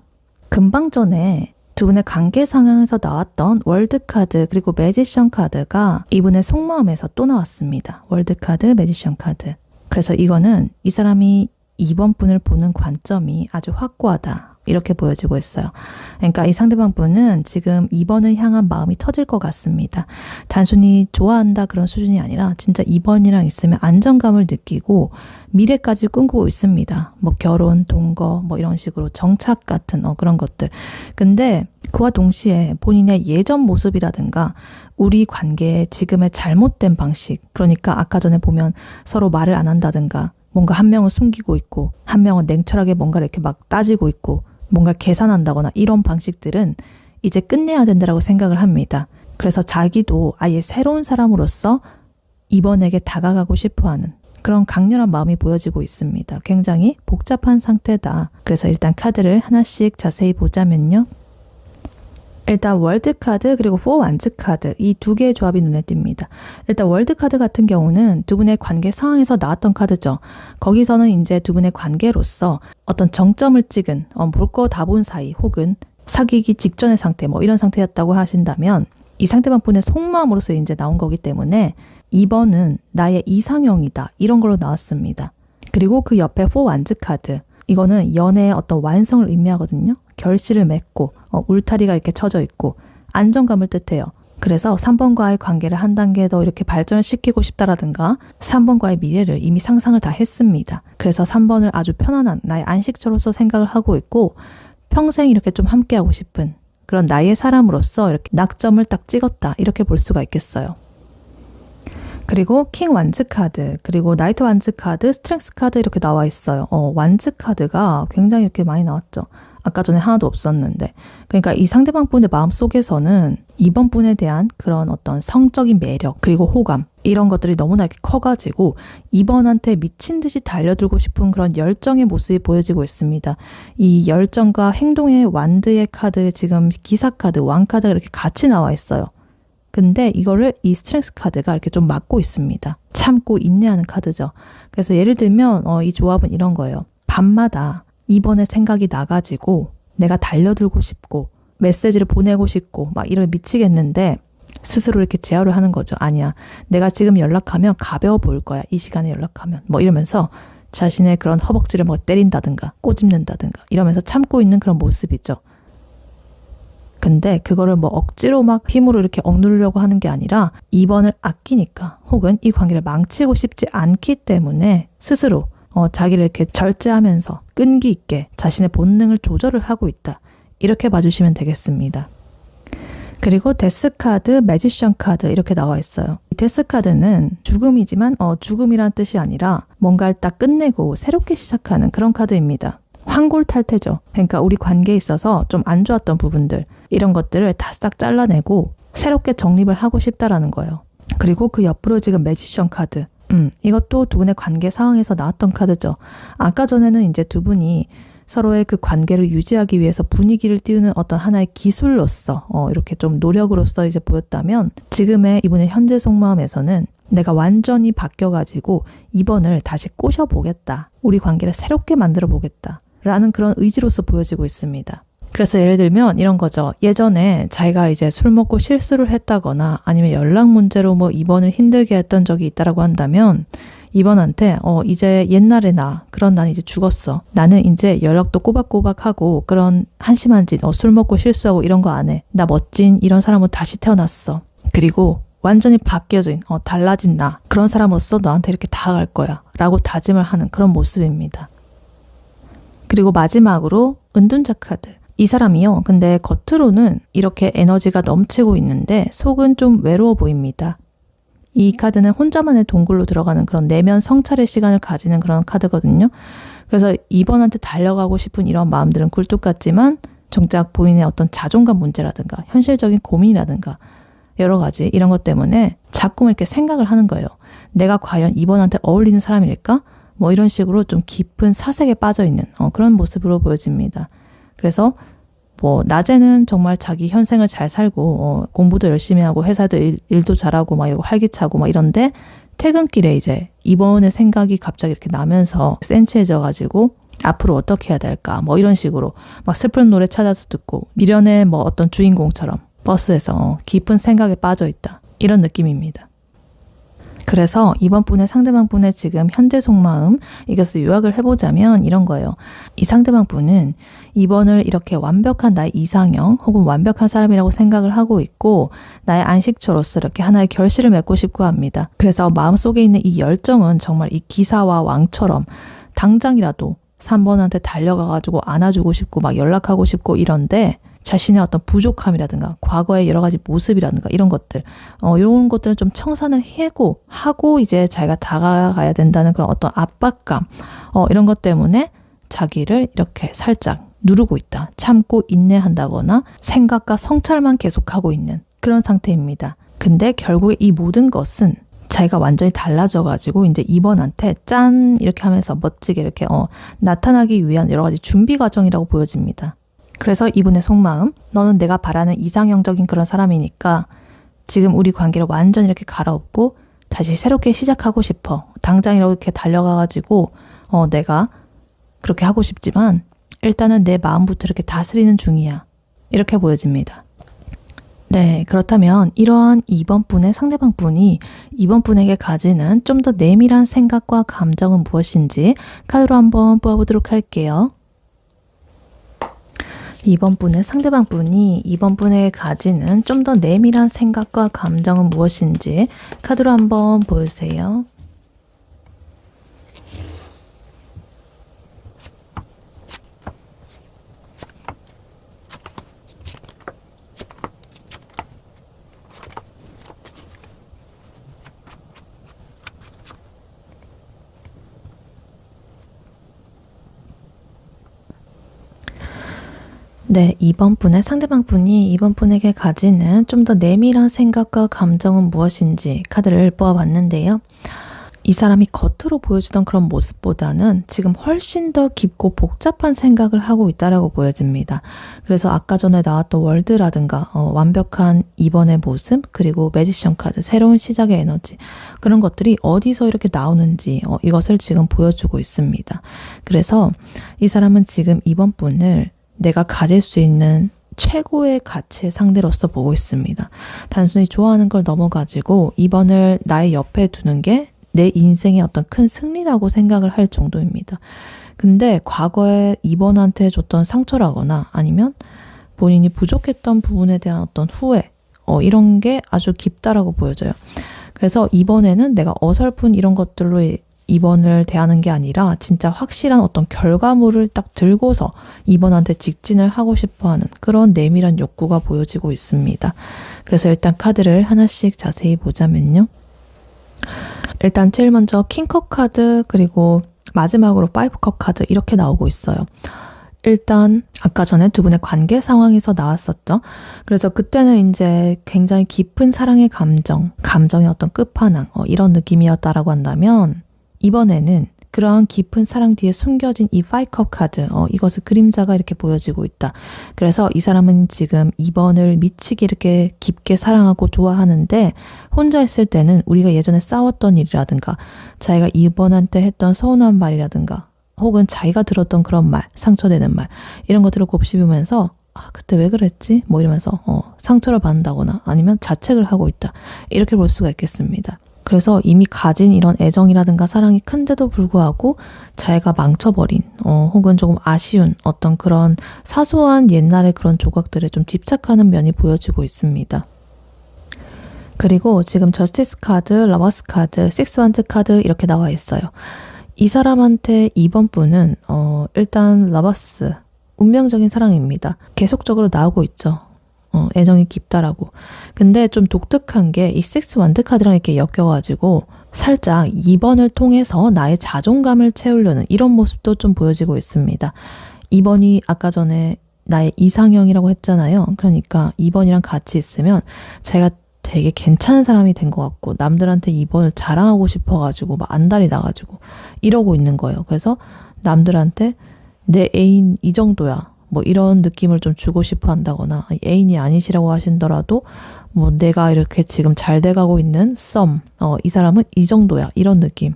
금방 전에 두 분의 관계 상황에서 나왔던 월드 카드 그리고 매지션 카드가 이분의 속마음에서 또 나왔습니다. 월드 카드, 매지션 카드. 그래서 이거는 이 사람이 2번 분을 보는 관점이 아주 확고하다. 이렇게 보여지고 있어요. 그러니까 이 상대방 분은 지금 2번을 향한 마음이 터질 것 같습니다. 단순히 좋아한다 그런 수준이 아니라 진짜 2번이랑 있으면 안정감을 느끼고 미래까지 꿈꾸고 있습니다. 뭐 결혼, 동거 뭐 이런 식으로 정착 같은 그런 것들. 근데 그와 동시에 본인의 예전 모습이라든가 우리 관계의 지금의 잘못된 방식, 그러니까 아까 전에 보면 서로 말을 안 한다든가 뭔가 한 명은 숨기고 있고 한 명은 냉철하게 뭔가를 이렇게 막 따지고 있고 뭔가 계산한다거나 이런 방식들은 이제 끝내야 된다고 생각을 합니다. 그래서 자기도 아예 새로운 사람으로서 이번에게 다가가고 싶어하는 그런 강렬한 마음이 보여지고 있습니다. 굉장히 복잡한 상태다. 그래서 일단 카드를 하나씩 자세히 보자면요. 일단 월드 카드 그리고 4 완즈 카드 이 두 개의 조합이 눈에 띕니다. 일단 월드 카드 같은 경우는 두 분의 관계 상황에서 나왔던 카드죠. 거기서는 이제 두 분의 관계로서 어떤 정점을 찍은 볼 거 다 본 사이 혹은 사귀기 직전의 상태 뭐 이런 상태였다고 하신다면 이 상대방 분의 속마음으로서 이제 나온 거기 때문에 2번은 나의 이상형이다 이런 걸로 나왔습니다. 그리고 그 옆에 4 완즈 카드 이거는 연애의 어떤 완성을 의미하거든요. 결실을 맺고 울타리가 이렇게 쳐져 있고 안정감을 뜻해요. 그래서 3번과의 관계를 한 단계 더 이렇게 발전시키고 싶다라든가 3번과의 미래를 이미 상상을 다 했습니다. 그래서 3번을 아주 편안한 나의 안식처로서 생각을 하고 있고 평생 이렇게 좀 함께하고 싶은 그런 나의 사람으로서 이렇게 낙점을 딱 찍었다 이렇게 볼 수가 있겠어요. 그리고 킹 완즈 카드, 그리고 나이트 완즈 카드, 스트렝스 카드 이렇게 나와 있어요. 완즈 카드가 굉장히 이렇게 많이 나왔죠. 아까 전에 하나도 없었는데. 그러니까 이 상대방 분의 마음속에서는 이번 분에 대한 그런 어떤 성적인 매력, 그리고 호감, 이런 것들이 너무나 이렇게 커가지고 이번한테 미친 듯이 달려들고 싶은 그런 열정의 모습이 보여지고 있습니다. 이 열정과 행동의 완드의 카드, 지금 기사 카드, 왕 카드가 이렇게 같이 나와 있어요. 근데 이거를 이 스트렝스 카드가 이렇게 좀 막고 있습니다. 참고 인내하는 카드죠. 그래서 예를 들면 이 조합은 이런 거예요. 밤마다 이번에 생각이 나가지고 내가 달려들고 싶고 메시지를 보내고 싶고 막 이런 미치겠는데 스스로 이렇게 제어를 하는 거죠. 아니야. 내가 지금 연락하면 가벼워 보일 거야. 이 시간에 연락하면. 뭐 이러면서 자신의 그런 허벅지를 뭐 때린다든가 꼬집는다든가 이러면서 참고 있는 그런 모습이죠. 근데 그거를 뭐 억지로 막 힘으로 이렇게 억누르려고 하는 게 아니라 2번을 아끼니까 혹은 이 관계를 망치고 싶지 않기 때문에 스스로 자기를 이렇게 절제하면서 끈기 있게 자신의 본능을 조절을 하고 있다. 이렇게 봐주시면 되겠습니다. 그리고 데스 카드, 매지션 카드 이렇게 나와 있어요. 이 데스 카드는 죽음이지만 죽음이란 뜻이 아니라 뭔가를 딱 끝내고 새롭게 시작하는 그런 카드입니다. 환골탈태죠. 그러니까 우리 관계에 있어서 좀 안 좋았던 부분들 이런 것들을 다 싹 잘라내고 새롭게 정립을 하고 싶다라는 거예요. 그리고 그 옆으로 지금 매지션 카드 이것도 두 분의 관계 상황에서 나왔던 카드죠. 아까 전에는 이제 두 분이 서로의 그 관계를 유지하기 위해서 분위기를 띄우는 어떤 하나의 기술로서 이렇게 좀 노력으로서 이제 보였다면 지금의 이분의 현재 속마음에서는 내가 완전히 바뀌어가지고 이번을 다시 꼬셔보겠다. 우리 관계를 새롭게 만들어 보겠다. 라는 그런 의지로서 보여지고 있습니다. 그래서 예를 들면 이런 거죠. 예전에 자기가 이제 술 먹고 실수를 했다거나 아니면 연락 문제로 뭐 이번을 힘들게 했던 적이 있다라고 한다면 이번한테 이제 옛날에 그런 난 이제 죽었어. 나는 이제 연락도 꼬박꼬박하고 그런 한심한 짓, 술 먹고 실수하고 이런 거 안 해. 나 멋진 이런 사람으로 다시 태어났어. 그리고 완전히 바뀌어진, 달라진 나. 그런 사람으로서 너한테 이렇게 다가갈 거야. 라고 다짐을 하는 그런 모습입니다. 그리고 마지막으로 은둔자 카드. 이 사람이요. 근데 겉으로는 이렇게 에너지가 넘치고 있는데 속은 좀 외로워 보입니다. 이 카드는 혼자만의 동굴로 들어가는 그런 내면 성찰의 시간을 가지는 그런 카드거든요. 그래서 이번한테 달려가고 싶은 이런 마음들은 굴뚝 같지만 정작 본인의 어떤 자존감 문제라든가 현실적인 고민이라든가 여러 가지 이런 것 때문에 자꾸 이렇게 생각을 하는 거예요. 내가 과연 이번한테 어울리는 사람일까? 뭐 이런 식으로 좀 깊은 사색에 빠져 있는 그런 모습으로 보여집니다. 그래서 뭐 낮에는 정말 자기 현생을 잘 살고 공부도 열심히 하고 회사도 일도 잘하고 막 이러고 활기차고 막 이런데 퇴근길에 이제 2번의 생각이 갑자기 이렇게 나면서 센치해져가지고 앞으로 어떻게 해야 될까 뭐 이런 식으로 막 슬픈 노래 찾아서 듣고 미련의 뭐 어떤 주인공처럼 버스에서 깊은 생각에 빠져 있다. 이런 느낌입니다. 그래서 이번 분의 상대방 분의 지금 현재 속마음 이것을 요약을 해보자면 이런 거예요. 이 상대방 분은 이번을 이렇게 완벽한 나의 이상형 혹은 완벽한 사람이라고 생각을 하고 있고 나의 안식처로서 이렇게 하나의 결실을 맺고 싶고 합니다. 그래서 마음속에 있는 이 열정은 정말 이 기사와 왕처럼 당장이라도 3번한테 달려가가지고 안아주고 싶고 막 연락하고 싶고 이런데 자신의 어떤 부족함이라든가 과거의 여러 가지 모습이라든가 이런 것들 이런 것들은 좀 청산을 하고 이제 자기가 다가가야 된다는 그런 어떤 압박감 이런 것 때문에 자기를 이렇게 살짝 누르고 있다. 참고 인내한다거나 생각과 성찰만 계속하고 있는 그런 상태입니다. 근데 결국에 이 모든 것은 자기가 완전히 달라져가지고 이제 2번한테 짠 이렇게 하면서 멋지게 이렇게 나타나기 위한 여러 가지 준비 과정이라고 보여집니다. 그래서 이분의 속마음, 너는 내가 바라는 이상형적인 그런 사람이니까 지금 우리 관계를 완전히 이렇게 갈아엎고 다시 새롭게 시작하고 싶어. 당장 이렇게 달려가가지고 내가 그렇게 하고 싶지만 일단은 내 마음부터 이렇게 다스리는 중이야. 이렇게 보여집니다. 네, 그렇다면 이러한 2번 분의 상대방 분이 2번 분에게 가지는 좀 더 내밀한 생각과 감정은 무엇인지 카드로 한번 뽑아보도록 할게요. 2번 분의 상대방 분이 2번 분에게 가지는 좀 더 내밀한 생각과 감정은 무엇인지 카드로 한번 보여주세요. 네, 2번 분의 상대방 분이 2번 분에게 가지는 좀 더 내밀한 생각과 감정은 무엇인지 카드를 뽑아봤는데요. 이 사람이 겉으로 보여주던 그런 모습보다는 지금 훨씬 더 깊고 복잡한 생각을 하고 있다라고 보여집니다. 그래서 아까 전에 나왔던 월드라든가 완벽한 2번의 모습 그리고 매지션 카드, 새로운 시작의 에너지 그런 것들이 어디서 이렇게 나오는지 이것을 지금 보여주고 있습니다. 그래서 이 사람은 지금 2번 분을 내가 가질 수 있는 최고의 가치의 상대로서 보고 있습니다. 단순히 좋아하는 걸 넘어가지고 2번을 나의 옆에 두는 게 내 인생의 어떤 큰 승리라고 생각을 할 정도입니다. 근데 과거에 2번한테 줬던 상처라거나 아니면 본인이 부족했던 부분에 대한 어떤 후회 이런 게 아주 깊다라고 보여져요. 그래서 2번에는 내가 어설픈 이런 것들로 2번을 대하는 게 아니라 진짜 확실한 어떤 결과물을 딱 들고서 2번한테 직진을 하고 싶어하는 그런 내밀한 욕구가 보여지고 있습니다. 그래서 일단 카드를 하나씩 자세히 보자면요. 일단 제일 먼저 킹컵 카드 그리고 마지막으로 파이브컵 카드 이렇게 나오고 있어요. 일단 아까 전에 두 분의 관계 상황에서 나왔었죠. 그래서 그때는 이제 굉장히 깊은 사랑의 감정의 어떤 끝판왕 이런 느낌이었다라고 한다면 이번에는 그러한 깊은 사랑 뒤에 숨겨진 이 파이컵 카드 이것을 그림자가 이렇게 보여지고 있다. 그래서 이 사람은 지금 2번을 미치게 이렇게 깊게 사랑하고 좋아하는데 혼자 있을 때는 우리가 예전에 싸웠던 일이라든가 자기가 2번한테 했던 서운한 말이라든가 혹은 자기가 들었던 그런 말, 상처되는 말 이런 것들을 곱씹으면서 그때 왜 그랬지? 뭐 이러면서 상처를 받는다거나 아니면 자책을 하고 있다. 이렇게 볼 수가 있겠습니다. 그래서 이미 가진 이런 애정이라든가 사랑이 큰데도 불구하고 자기가 망쳐버린 혹은 조금 아쉬운 어떤 그런 사소한 옛날의 그런 조각들에 좀 집착하는 면이 보여지고 있습니다. 그리고 지금 저스티스 카드, 러버스 카드, 식스 원드 카드 이렇게 나와 있어요. 이 사람한테 2번 분은 일단 러버스, 운명적인 사랑입니다. 계속적으로 나오고 있죠. 애정이 깊다라고. 근데 좀 독특한 게 이 식스 원드 카드랑 이렇게 엮여가지고 살짝 2번을 통해서 나의 자존감을 채우려는 이런 모습도 좀 보여지고 있습니다. 2번이 아까 전에 나의 이상형이라고 했잖아요. 그러니까 2번이랑 같이 있으면 제가 되게 괜찮은 사람이 된 것 같고 남들한테 2번을 자랑하고 싶어가지고 막 안달이 나가지고 이러고 있는 거예요. 그래서 남들한테 내 애인 이 정도야. 뭐 이런 느낌을 좀 주고 싶어 한다거나 애인이 아니시라고 하신더라도 뭐 내가 이렇게 지금 잘 돼가고 있는 이 사람은 이 정도야 이런 느낌.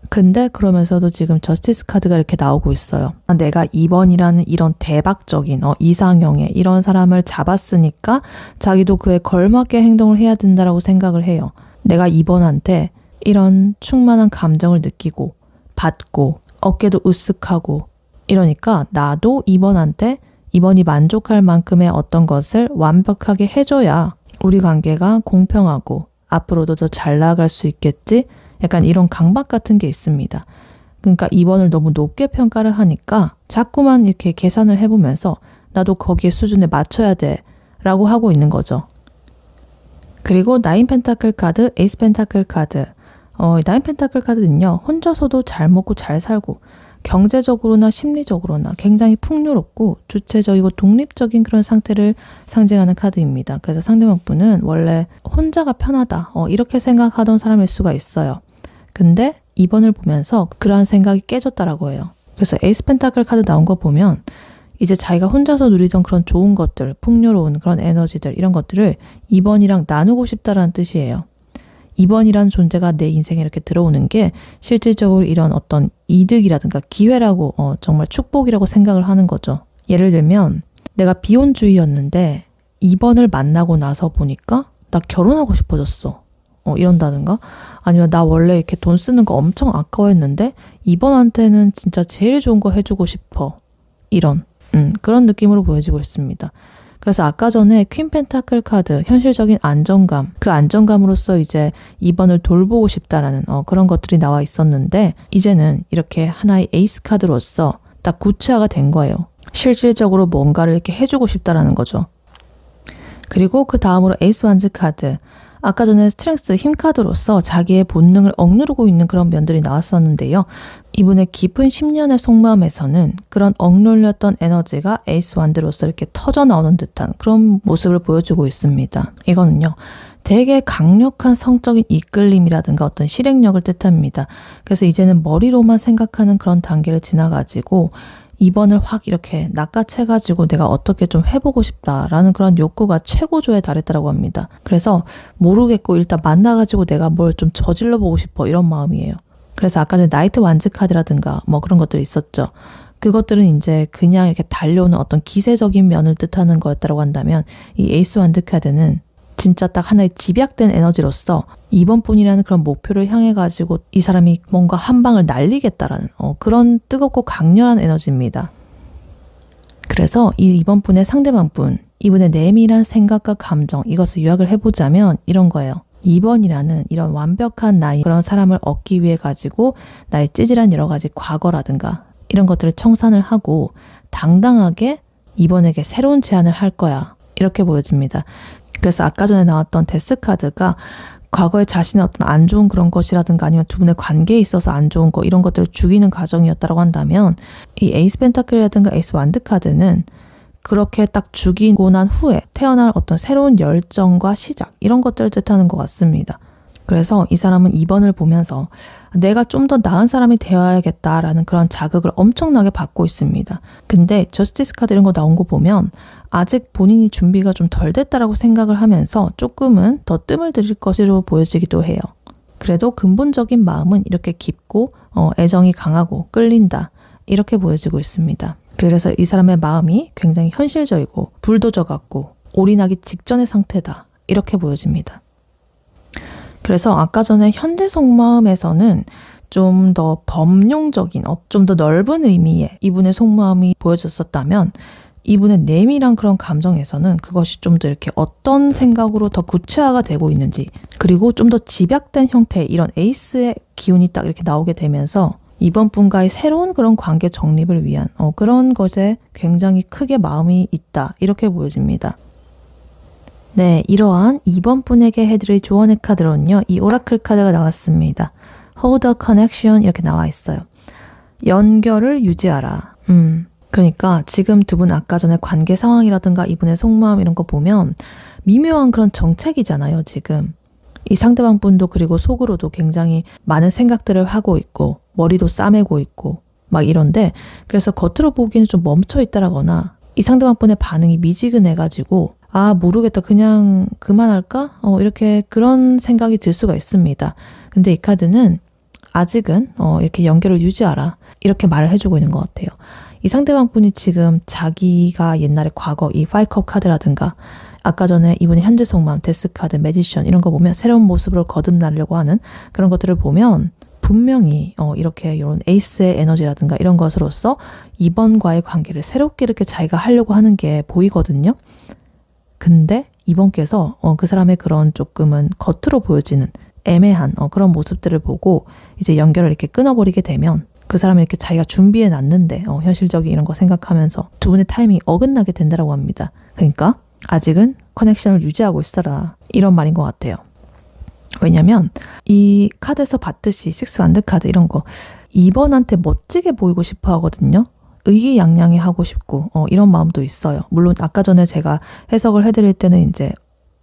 근데 그러면서도 지금 저스티스 카드가 이렇게 나오고 있어요. 내가 2번이라는 이런 대박적인 이상형의 이런 사람을 잡았으니까 자기도 그에 걸맞게 행동을 해야 된다라고 생각을 해요. 내가 2번한테 이런 충만한 감정을 느끼고 받고 어깨도 으쓱하고 이러니까 나도 2번한테 2번이 만족할 만큼의 어떤 것을 완벽하게 해줘야 우리 관계가 공평하고 앞으로도 더 잘 나아갈 수 있겠지? 약간 이런 강박 같은 게 있습니다. 그러니까 2번을 너무 높게 평가를 하니까 자꾸만 이렇게 계산을 해보면서 나도 거기에 수준에 맞춰야 돼 라고 하고 있는 거죠. 그리고 나인 펜타클 카드, 에이스 펜타클 카드. 나인 펜타클 카드는요. 혼자서도 잘 먹고 잘 살고 경제적으로나 심리적으로나 굉장히 풍요롭고 주체적이고 독립적인 그런 상태를 상징하는 카드입니다. 그래서 상대방 분은 원래 혼자가 편하다 이렇게 생각하던 사람일 수가 있어요. 근데 2번을 보면서 그러한 생각이 깨졌다라고 해요. 그래서 에이스 펜타클 카드 나온 거 보면 이제 자기가 혼자서 누리던 그런 좋은 것들, 풍요로운 그런 에너지들 이런 것들을 2번이랑 나누고 싶다라는 뜻이에요. 2번이라는 존재가 내 인생에 이렇게 들어오는 게 실질적으로 이런 어떤 이득이라든가 기회라고 정말 축복이라고 생각을 하는 거죠. 예를 들면 내가 비혼주의였는데 2번을 만나고 나서 보니까 나 결혼하고 싶어졌어. 이런다든가 아니면 나 원래 이렇게 돈 쓰는 거 엄청 아까워했는데 2번한테는 진짜 제일 좋은 거 해주고 싶어. 이런 그런 느낌으로 보여지고 있습니다. 그래서 아까 전에 퀸 펜타클 카드, 현실적인 안정감, 그 안정감으로써 이제 2번을 돌보고 싶다라는 그런 것들이 나와 있었는데 이제는 이렇게 하나의 에이스 카드로서 딱 구체화가 된 거예요. 실질적으로 뭔가를 이렇게 해주고 싶다라는 거죠. 그리고 그 다음으로 에이스 완즈 카드. 아까 전에 스트렝스 힘 카드로서 자기의 본능을 억누르고 있는 그런 면들이 나왔었는데요. 이분의 깊은 10년의 속마음에서는 그런 억눌렸던 에너지가 에이스 완드로서 이렇게 터져 나오는 듯한 그런 모습을 보여주고 있습니다. 이거는요. 되게 강력한 성적인 이끌림이라든가 어떤 실행력을 뜻합니다. 그래서 이제는 머리로만 생각하는 그런 단계를 지나가지고 2번을 확 이렇게 낚아채가지고 내가 어떻게 좀 해보고 싶다라는 그런 욕구가 최고조에 달했다고 합니다. 그래서 모르겠고 일단 만나가지고 내가 뭘 좀 저질러 보고 싶어 이런 마음이에요. 그래서 아까 전에 나이트 완즈 카드라든가 뭐 그런 것들이 있었죠. 그것들은 이제 그냥 이렇게 달려오는 어떤 기세적인 면을 뜻하는 거였다고 한다면 이 에이스 완드 카드는 진짜 딱 하나의 집약된 에너지로서 2번 분이라는 그런 목표를 향해 가지고 이 사람이 뭔가 한 방을 날리겠다라는 그런 뜨겁고 강렬한 에너지입니다. 그래서 이 2번 분의 상대방 분, 이분의 내밀한 생각과 감정 이것을 요약을 해보자면 이런 거예요. 2번이라는 이런 완벽한 나의 그런 사람을 얻기 위해 가지고 나의 찌질한 여러 가지 과거라든가 이런 것들을 청산을 하고 당당하게 2번에게 새로운 제안을 할 거야. 이렇게 보여집니다. 그래서 아까 전에 나왔던 데스 카드가 과거에 자신의 어떤 안 좋은 그런 것이라든가 아니면 두 분의 관계에 있어서 안 좋은 거 이런 것들을 죽이는 과정이었다고 한다면 이 에이스 펜타클이라든가 에이스 완드 카드는 그렇게 딱 죽이고 난 후에 태어날 어떤 새로운 열정과 시작 이런 것들을 뜻하는 것 같습니다. 그래서 이 사람은 2번을 보면서 내가 좀 더 나은 사람이 되어야겠다라는 그런 자극을 엄청나게 받고 있습니다. 근데 저스티스 카드 이런 거 나온 거 보면 아직 본인이 준비가 좀 덜 됐다라고 생각을 하면서 조금은 더 뜸을 들일 것으로 보여지기도 해요. 그래도 근본적인 마음은 이렇게 깊고 애정이 강하고 끌린다 이렇게 보여지고 있습니다. 그래서 이 사람의 마음이 굉장히 현실적이고 불도저 같고 올인하기 직전의 상태다 이렇게 보여집니다. 그래서 아까 전에 현재 속마음에서는 좀 더 범용적인, 좀 더 넓은 의미의 이분의 속마음이 보여졌었다면 이분의 내밀한 그런 감정에서는 그것이 좀 더 이렇게 어떤 생각으로 더 구체화가 되고 있는지 그리고 좀 더 집약된 형태의 이런 에이스의 기운이 딱 이렇게 나오게 되면서 이번 분과의 새로운 그런 관계 정립을 위한 그런 것에 굉장히 크게 마음이 있다 이렇게 보여집니다. 네, 이러한 2번 분에게 해드릴 조언의 카드로는요. 이 오라클 카드가 나왔습니다. Hold a connection 이렇게 나와 있어요. 연결을 유지하라. 그러니까 지금 두 분 아까 전에 관계 상황이라든가 이분의 속마음 이런 거 보면 미묘한 그런 정책이잖아요, 지금. 이 상대방 분도 그리고 속으로도 굉장히 많은 생각들을 하고 있고 머리도 싸매고 있고 막 이런데, 그래서 겉으로 보기에는 좀 멈춰있다라거나 이 상대방 분의 반응이 미지근해가지고 아 모르겠다 그냥 그만할까? 이렇게 그런 생각이 들 수가 있습니다. 근데 이 카드는 아직은 이렇게 연결을 유지하라 이렇게 말을 해주고 있는 것 같아요. 이 상대방 분이 지금 자기가 옛날에 과거 이 파이컵 카드라든가 아까 전에 이분의 현재 속마음, 데스카드, 매지션 이런 거 보면 새로운 모습으로 거듭나려고 하는 그런 것들을 보면 분명히 이렇게 이런 에이스의 에너지라든가 이런 것으로서 이번과의 관계를 새롭게 이렇게 자기가 하려고 하는 게 보이거든요. 근데 이번께서 그 사람의 그런 조금은 겉으로 보여지는 애매한 그런 모습들을 보고 이제 연결을 이렇게 끊어버리게 되면 그 사람이 이렇게 자기가 준비해 놨는데 현실적인 이런 거 생각하면서 두 분의 타이밍이 어긋나게 된다라고 합니다. 그러니까 아직은 커넥션을 유지하고 있어라 이런 말인 것 같아요. 왜냐면 이 카드에서 봤듯이 식스 완드 카드 이런 거 2번한테 멋지게 보이고 싶어 하거든요. 의기양양해 하고 싶고 이런 마음도 있어요. 물론 아까 전에 제가 해석을 해드릴 때는 이제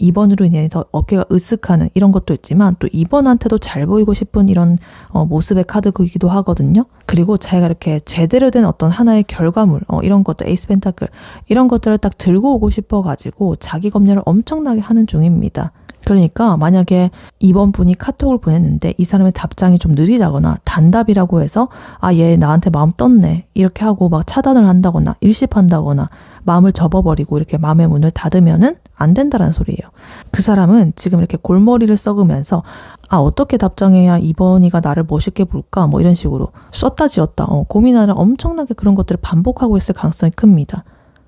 2번으로 인해서 어깨가 으쓱하는 이런 것도 있지만 또 2번한테도 잘 보이고 싶은 이런 모습의 카드이기도 하거든요. 그리고 자기가 이렇게 제대로 된 어떤 하나의 결과물 이런 것도 에이스 펜타클 이런 것들을 딱 들고 오고 싶어가지고 자기 검열을 엄청나게 하는 중입니다. 그러니까 만약에 2번 분이 카톡을 보냈는데 이 사람의 답장이 좀 느리다거나 단답이라고 해서 아, 얘 나한테 마음 떴네 이렇게 하고 막 차단을 한다거나 일십한다거나 마음을 접어버리고 이렇게 마음의 문을 닫으면은 안 된다는 소리예요. 그 사람은 지금 이렇게 골머리를 썩으면서 아, 어떻게 답장해야 2번이가 나를 멋있게 볼까 뭐 이런 식으로 썼다 지었다 고민하는 엄청나게 그런 것들을 반복하고 있을 가능성이 큽니다.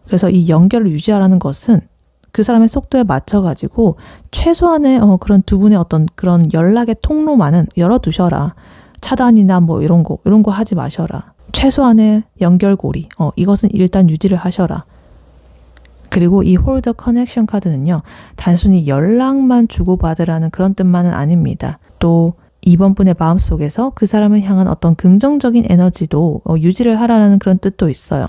그래서 이 연결을 유지하라는 것은 그 사람의 속도에 맞춰가지고 최소한의 그런 두 분의 어떤 그런 연락의 통로만은 열어두셔라. 차단이나 뭐 이런 거 하지 마셔라. 최소한의 연결고리 이것은 일단 유지를 하셔라. 그리고 이 홀더 커넥션 카드는요. 단순히 연락만 주고받으라는 그런 뜻만은 아닙니다. 또 2번 분의 마음속에서 그 사람을 향한 어떤 긍정적인 에너지도 유지를 하라는 그런 뜻도 있어요.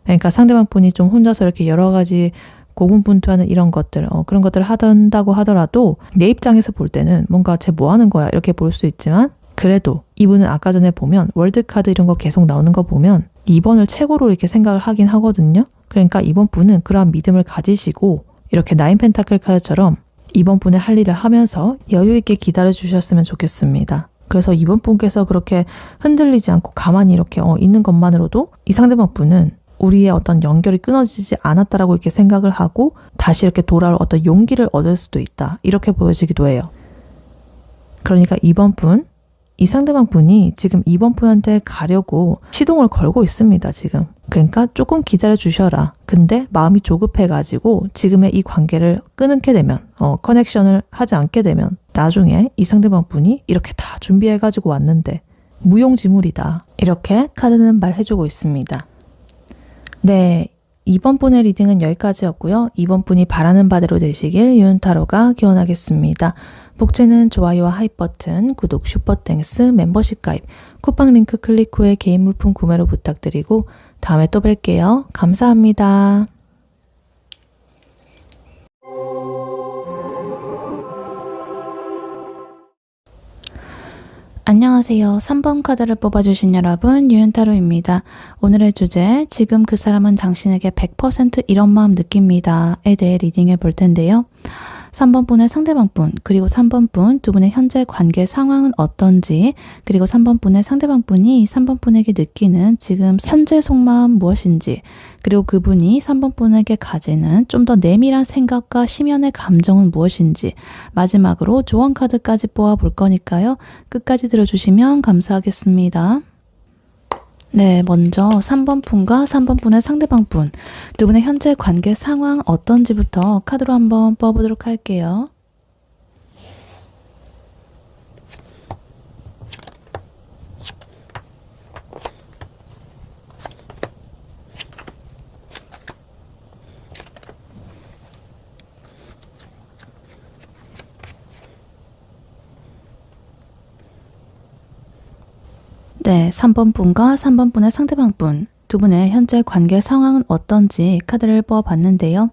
그러니까 상대방 분이 좀 혼자서 이렇게 여러 가지 고군분투하는 이런 것들 그런 것들을 한다고 하더라도 내 입장에서 볼 때는 뭔가 쟤 뭐 하는 거야 이렇게 볼 수 있지만 그래도 이분은 아까 전에 보면 월드카드 이런 거 계속 나오는 거 보면 2번을 최고로 이렇게 생각을 하긴 하거든요. 그러니까 이번 분은 그러한 믿음을 가지시고 이렇게 나인 펜타클 카드처럼 이번 분의 할 일을 하면서 여유 있게 기다려 주셨으면 좋겠습니다. 그래서 이번 분께서 그렇게 흔들리지 않고 가만히 이렇게 있는 것만으로도 이 상대방 분은 우리의 어떤 연결이 끊어지지 않았다라고 이렇게 생각을 하고 다시 이렇게 돌아올 어떤 용기를 얻을 수도 있다. 이렇게 보여지기도 해요. 그러니까 이번 분, 이 상대방 분이 지금 이번 분한테 가려고 시동을 걸고 있습니다. 지금. 그러니까 조금 기다려 주셔라. 근데 마음이 조급해가지고 지금의 이 관계를 끊게 되면 커넥션을 하지 않게 되면 나중에 이 상대방 분이 이렇게 다 준비해가지고 왔는데 무용지물이다. 이렇게 카드는 말해주고 있습니다. 네, 이번 분의 리딩은 여기까지였고요. 이번 분이 바라는 바대로 되시길 유은타로가 기원하겠습니다. 복제는 좋아요와 하이 버튼, 구독, 슈퍼땡스, 멤버십 가입, 쿠팡 링크 클릭 후에 개인 물품 구매로 부탁드리고 다음에 또 뵐게요. 감사합니다. 안녕하세요. 3번 카드를 뽑아주신 여러분, 유은타로입니다. 오늘의 주제, 지금 그 사람은 당신에게 100% 이런 마음 느낍니다에 대해 리딩해 볼 텐데요. 3번 분의 상대방 분, 그리고 3번 분, 두 분의 현재 관계 상황은 어떤지, 그리고 3번 분의 상대방 분이 3번 분에게 느끼는 지금 현재 속마음 무엇인지, 그리고 그분이 3번 분에게 가지는 좀 더 내밀한 생각과 심연의 감정은 무엇인지, 마지막으로 조언 카드까지 뽑아볼 거니까요. 끝까지 들어주시면 감사하겠습니다. 네, 먼저 3번 분과 3번 분의 상대방 분, 두 분의 현재 관계 상황 어떤지부터 카드로 한번 뽑아보도록 할게요. 네, 3번 분과 3번 분의 상대방 분, 두 분의 현재 관계 상황은 어떤지 카드를 뽑아봤는데요.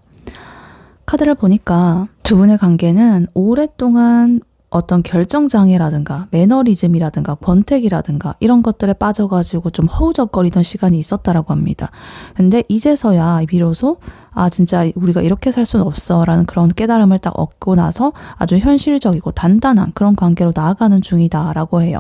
카드를 보니까 두 분의 관계는 오랫동안 어떤 결정장애라든가 매너리즘이라든가 권태기라든가 이런 것들에 빠져가지고 좀 허우적거리던 시간이 있었다라고 합니다. 근데 이제서야 비로소 진짜 우리가 이렇게 살 수는 없어 라는 그런 깨달음을 딱 얻고 나서 아주 현실적이고 단단한 그런 관계로 나아가는 중이다 라고 해요.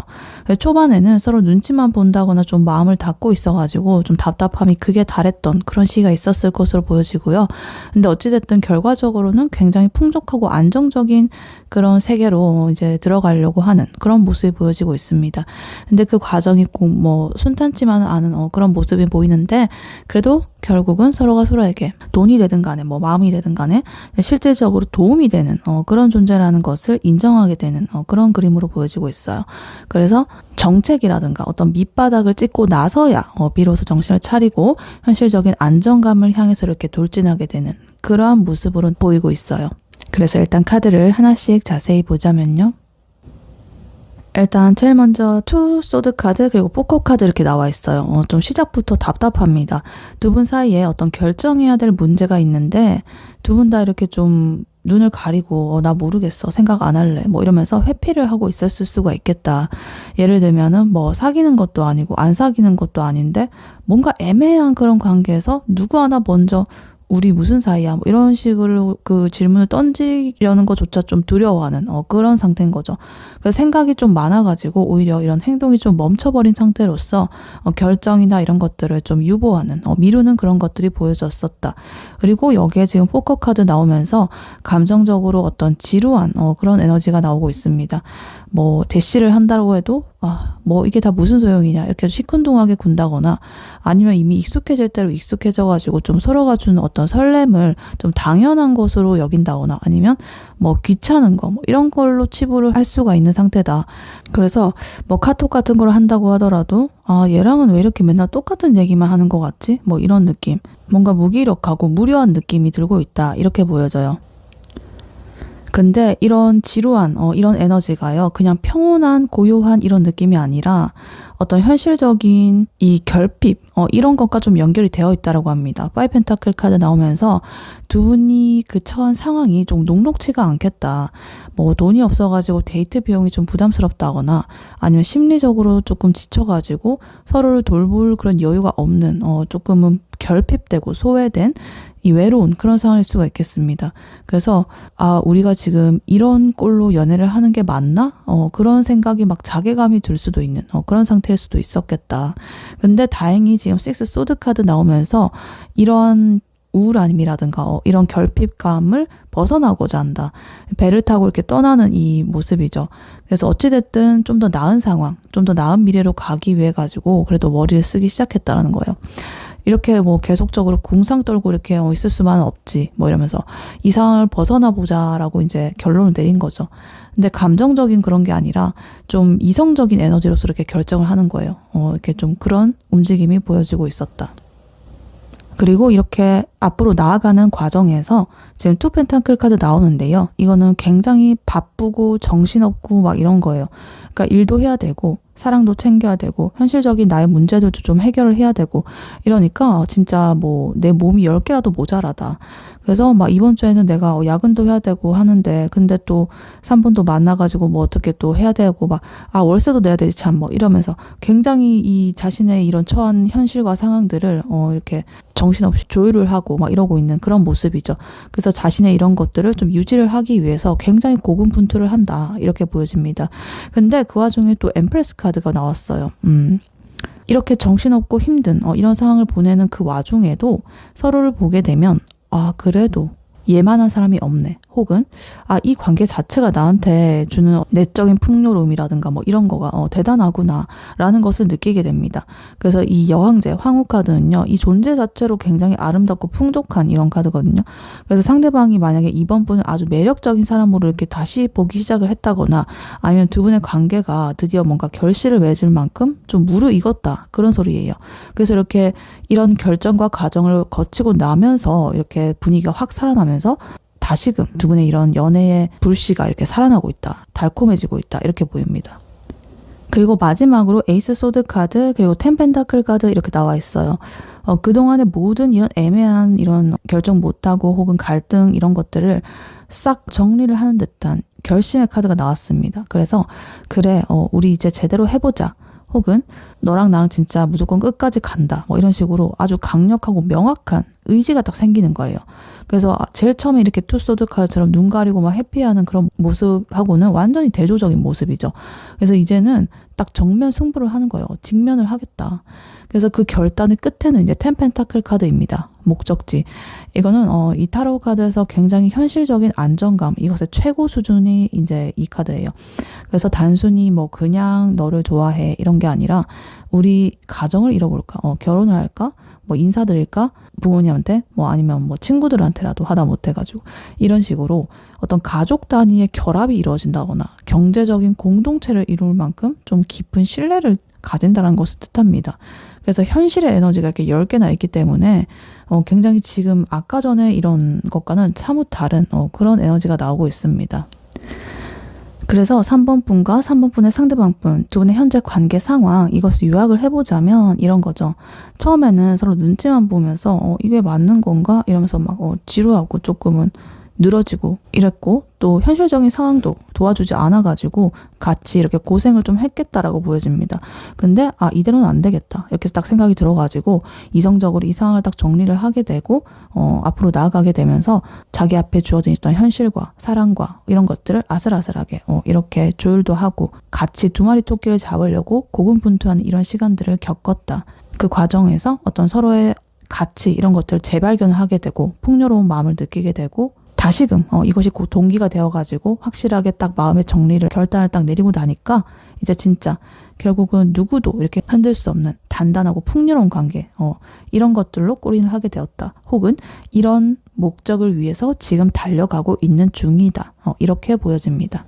초반에는 서로 눈치만 본다거나 좀 마음을 닫고 있어가지고 좀 답답함이 극에 달했던 그런 시기가 있었을 것으로 보여지고요. 근데 어찌됐든 결과적으로는 굉장히 풍족하고 안정적인 그런 세계로 이제 들어가려고 하는 그런 모습이 보여지고 있습니다. 근데 그 과정이 꼭 뭐 순탄치만은 않은 그런 모습이 보이는데 그래도 결국은 서로가 서로에게 돈이 되든 간에 뭐 마음이 되든 간에 실질적으로 도움이 되는 그런 존재라는 것을 인정하게 되는 그런 그림으로 보여지고 있어요. 그래서 정책이라든가 어떤 밑바닥을 찍고 나서야 비로소 정신을 차리고 현실적인 안정감을 향해서 이렇게 돌진하게 되는 그러한 모습으로 보이고 있어요. 그래서 일단 카드를 하나씩 자세히 보자면요. 일단 제일 먼저 투 소드 카드 그리고 포커 카드 이렇게 나와 있어요. 좀 시작부터 답답합니다. 두 분 사이에 어떤 결정해야 될 문제가 있는데 두 분 다 이렇게 좀 눈을 가리고 나 모르겠어 생각 안 할래 뭐 이러면서 회피를 하고 있었을 수가 있겠다. 예를 들면은 뭐 사귀는 것도 아니고 안 사귀는 것도 아닌데 뭔가 애매한 그런 관계에서 누구 하나 먼저 우리 무슨 사이야? 뭐 이런 식으로 그 질문을 던지려는 것조차 좀 두려워하는 그런 상태인 거죠. 그래서 생각이 좀 많아가지고 오히려 이런 행동이 좀 멈춰버린 상태로서 결정이나 이런 것들을 좀 유보하는 미루는 그런 것들이 보여졌었다. 그리고 여기에 지금 포커 카드 나오면서 감정적으로 어떤 지루한 그런 에너지가 나오고 있습니다. 뭐 대시를 한다고 해도 뭐 이게 다 무슨 소용이냐 이렇게 시큰둥하게 군다거나 아니면 이미 익숙해질 대로 익숙해져가지고 좀 서로가 주는 어떤 설렘을 좀 당연한 것으로 여긴다거나 아니면 뭐 귀찮은 거 뭐 이런 걸로 치부를 할 수가 있는 상태다. 그래서 뭐 카톡 같은 걸 한다고 하더라도 얘랑은 왜 이렇게 맨날 똑같은 얘기만 하는 것 같지? 뭐 이런 느낌. 뭔가 무기력하고 무료한 느낌이 들고 있다. 이렇게 보여져요. 근데 이런 지루한 이런 에너지가요. 그냥 평온한 고요한 이런 느낌이 아니라 어떤 현실적인 이 결핍 이런 것과 좀 연결이 되어 있다라고 합니다. 파이브 펜타클 카드 나오면서 두 분이 그 처한 상황이 좀 녹록치가 않겠다. 뭐 돈이 없어가지고 데이트 비용이 좀 부담스럽다거나 아니면 심리적으로 조금 지쳐가지고 서로를 돌볼 그런 여유가 없는 조금은 결핍되고 소외된 이 외로운 그런 상황일 수가 있겠습니다. 그래서 우리가 지금 이런 꼴로 연애를 하는 게 맞나? 그런 생각이 막 자괴감이 들 수도 있는 그런 상태일 수도 있었겠다. 근데 다행히 지금 식스 소드 카드 나오면서 이런 우울함이라든가 이런 결핍감을 벗어나고자 한다. 배를 타고 이렇게 떠나는 이 모습이죠. 그래서 어찌됐든 좀 더 나은 상황, 좀 더 나은 미래로 가기 위해 가지고 그래도 머리를 쓰기 시작했다는 거예요. 이렇게 뭐 계속적으로 궁상 떨고 이렇게 있을 수만은 없지 뭐 이러면서 이 상황을 벗어나 보자라고 이제 결론을 내린 거죠. 근데 감정적인 그런 게 아니라 좀 이성적인 에너지로서 이렇게 결정을 하는 거예요. 이렇게 좀 그런 움직임이 보여지고 있었다. 그리고 이렇게 앞으로 나아가는 과정에서 지금 투 펜타클 카드 나오는데요. 이거는 굉장히 바쁘고 정신없고 막 이런 거예요. 그러니까 일도 해야 되고 사랑도 챙겨야 되고 현실적인 나의 문제들도 좀 해결을 해야 되고 이러니까 진짜 뭐 내 몸이 10개라도 모자라다. 그래서 막 이번 주에는 내가 야근도 해야 되고 하는데 근데 또 3분도 만나가지고 뭐 어떻게 또 해야 되고 막 월세도 내야 되지 참 뭐 이러면서 굉장히 이 자신의 이런 처한 현실과 상황들을 이렇게 정신없이 조율을 하고 막 이러고 있는 그런 모습이죠. 그래서 자신의 이런 것들을 좀 유지를 하기 위해서 굉장히 고군분투를 한다 이렇게 보여집니다. 근데 그 와중에 또 엠프레스 카드가 나왔어요. 이렇게 정신없고 힘든 이런 상황을 보내는 그 와중에도 서로를 보게 되면 그래도 얘만한 사람이 없네. 혹은 이 관계 자체가 나한테 주는 내적인 풍요로움이라든가 뭐 이런 거가 대단하구나 라는 것을 느끼게 됩니다. 그래서 이 여왕제 황후 카드는요. 이 존재 자체로 굉장히 아름답고 풍족한 이런 카드거든요. 그래서 상대방이 만약에 이번 분을 아주 매력적인 사람으로 이렇게 다시 보기 시작을 했다거나 아니면 두 분의 관계가 드디어 뭔가 결실을 맺을 만큼 좀 무르익었다. 그런 소리예요. 그래서 이렇게 이런 결정과 과정을 거치고 나면서 이렇게 분위기가 확 살아나면서 다시금 두 분의 이런 연애의 불씨가 이렇게 살아나고 있다. 달콤해지고 있다. 이렇게 보입니다. 그리고 마지막으로 에이스 소드 카드 그리고 텐 펜타클 카드 이렇게 나와 있어요. 그동안의 모든 이런 애매한 이런 결정 못하고 혹은 갈등 이런 것들을 싹 정리를 하는 듯한 결심의 카드가 나왔습니다. 그래서 그래, 우리 이제 제대로 해보자. 혹은 너랑 나랑 진짜 무조건 끝까지 간다. 뭐 이런 식으로 아주 강력하고 명확한 의지가 딱 생기는 거예요. 그래서 제일 처음에 이렇게 투소드 카드처럼 눈 가리고 막 해피하는 그런 모습하고는 완전히 대조적인 모습이죠. 그래서 이제는 딱 정면 승부를 하는 거예요. 직면을 하겠다. 그래서 그 결단의 끝에는 이제 텐 펜타클 카드입니다. 목적지. 이거는 이 타로 카드에서 굉장히 현실적인 안정감, 이것의 최고 수준이 이제 이 카드예요. 그래서 단순히 뭐 그냥 너를 좋아해 이런 게 아니라 우리 가정을 이뤄볼까? 결혼을 할까? 뭐 인사드릴까? 부모님한테? 뭐 아니면 뭐 친구들한테라도 하다 못해가지고 이런 식으로 어떤 가족 단위의 결합이 이루어진다거나 경제적인 공동체를 이룰 만큼 좀 깊은 신뢰를 가진다는 것을 뜻합니다. 그래서 현실의 에너지가 이렇게 10개나 있기 때문에 굉장히 지금 아까 전에 이런 것과는 사뭇 다른 그런 에너지가 나오고 있습니다. 그래서 3번 분과 3번 분의 상대방 분, 두 분의 현재 관계 상황, 이것을 요약을 해보자면 이런 거죠. 처음에는 서로 눈치만 보면서 이게 맞는 건가? 이러면서 막 지루하고 조금은 늘어지고 이랬고, 또 현실적인 상황도 도와주지 않아가지고 같이 이렇게 고생을 좀 했겠다라고 보여집니다. 근데 이대로는 안 되겠다 이렇게 딱 생각이 들어가지고 이성적으로 이 상황을 딱 정리를 하게 되고 앞으로 나아가게 되면서 자기 앞에 주어져 있던 현실과 사랑과 이런 것들을 아슬아슬하게 이렇게 조율도 하고 같이 두 마리 토끼를 잡으려고 고군분투하는 이런 시간들을 겪었다. 그 과정에서 어떤 서로의 가치 이런 것들을 재발견을 하게 되고 풍요로운 마음을 느끼게 되고 다시금 이것이 곧 동기가 되어가지고 확실하게 딱 마음의 정리를 결단을 딱 내리고 나니까 이제 진짜 결국은 누구도 이렇게 흔들 수 없는 단단하고 풍요로운 관계 이런 것들로 골인을 하게 되었다. 혹은 이런 목적을 위해서 지금 달려가고 있는 중이다. 이렇게 보여집니다.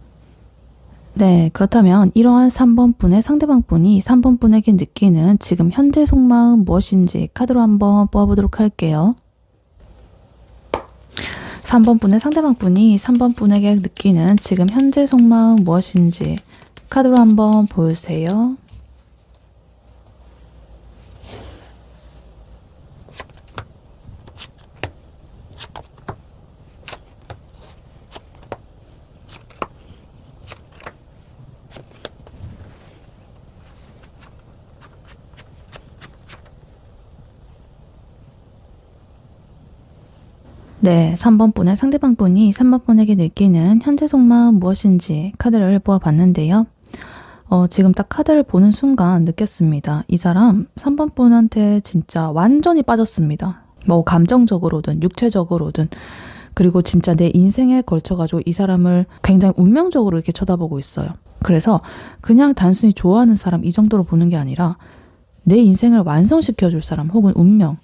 네, 그렇다면 이러한 3번 분의 상대방 분이 3번 분에게 느끼는 지금 현재 속마음 무엇인지 카드로 한번 뽑아보도록 할게요. 3번 분의 상대방 분이 3번 분에게 느끼는 지금 현재 속마음 무엇인지 카드로 한번 보여주세요. 네, 3번 분의 상대방 분이 3번 분에게 느끼는 현재 속마음 무엇인지 카드를 뽑아봤는데요. 지금 딱 카드를 보는 순간 느꼈습니다. 이 사람 3번 분한테 진짜 완전히 빠졌습니다. 뭐 감정적으로든 육체적으로든 그리고 진짜 내 인생에 걸쳐가지고 이 사람을 굉장히 운명적으로 이렇게 쳐다보고 있어요. 그래서 그냥 단순히 좋아하는 사람 이 정도로 보는 게 아니라 내 인생을 완성시켜줄 사람 혹은 운명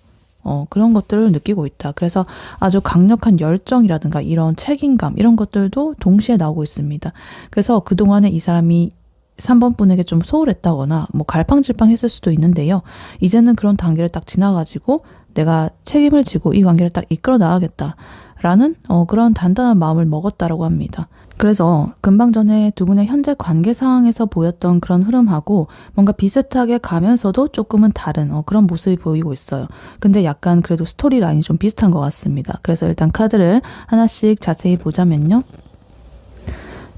그런 것들을 느끼고 있다. 그래서 아주 강력한 열정이라든가 이런 책임감 이런 것들도 동시에 나오고 있습니다. 그래서 그동안에 이 사람이 3번 분에게 좀 소홀했다거나 뭐 갈팡질팡했을 수도 있는데요. 이제는 그런 단계를 딱 지나가지고 내가 책임을 지고 이 관계를 딱 이끌어 나가겠다라는 그런 단단한 마음을 먹었다라고 합니다. 그래서 금방 전에 두 분의 현재 관계 상황에서 보였던 그런 흐름하고 뭔가 비슷하게 가면서도 조금은 다른 그런 모습이 보이고 있어요. 근데 약간 그래도 스토리 라인이 좀 비슷한 것 같습니다. 그래서 일단 카드를 하나씩 자세히 보자면요.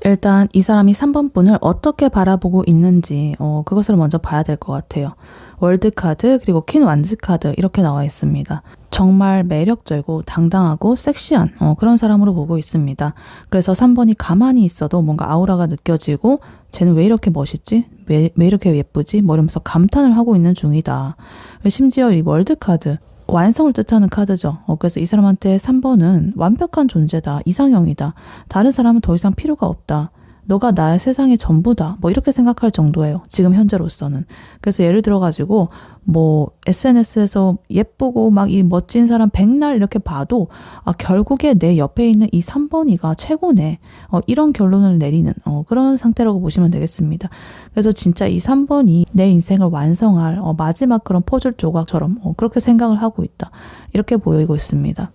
일단 이 사람이 3번 분을 어떻게 바라보고 있는지 그것을 먼저 봐야 될 것 같아요. 월드 카드 그리고 퀸 완즈 카드 이렇게 나와 있습니다. 정말 매력적이고 당당하고 섹시한 그런 사람으로 보고 있습니다. 그래서 3번이 가만히 있어도 뭔가 아우라가 느껴지고 쟤는 왜 이렇게 멋있지? 왜 이렇게 예쁘지? 뭐 이러면서 감탄을 하고 있는 중이다. 심지어 이 월드 카드 완성을 뜻하는 카드죠. 그래서 이 사람한테 3번은 완벽한 존재다. 이상형이다. 다른 사람은 더 이상 필요가 없다. 너가 나의 세상의 전부다. 뭐 이렇게 생각할 정도예요. 지금 현재로서는. 그래서 예를 들어가지고 뭐 SNS에서 예쁘고 막 이 멋진 사람 백날 이렇게 봐도 결국에 내 옆에 있는 이 3번이가 최고네. 이런 결론을 내리는 그런 상태라고 보시면 되겠습니다. 그래서 진짜 이 3번이 내 인생을 완성할 마지막 그런 퍼즐 조각처럼 그렇게 생각을 하고 있다. 이렇게 보이고 있습니다.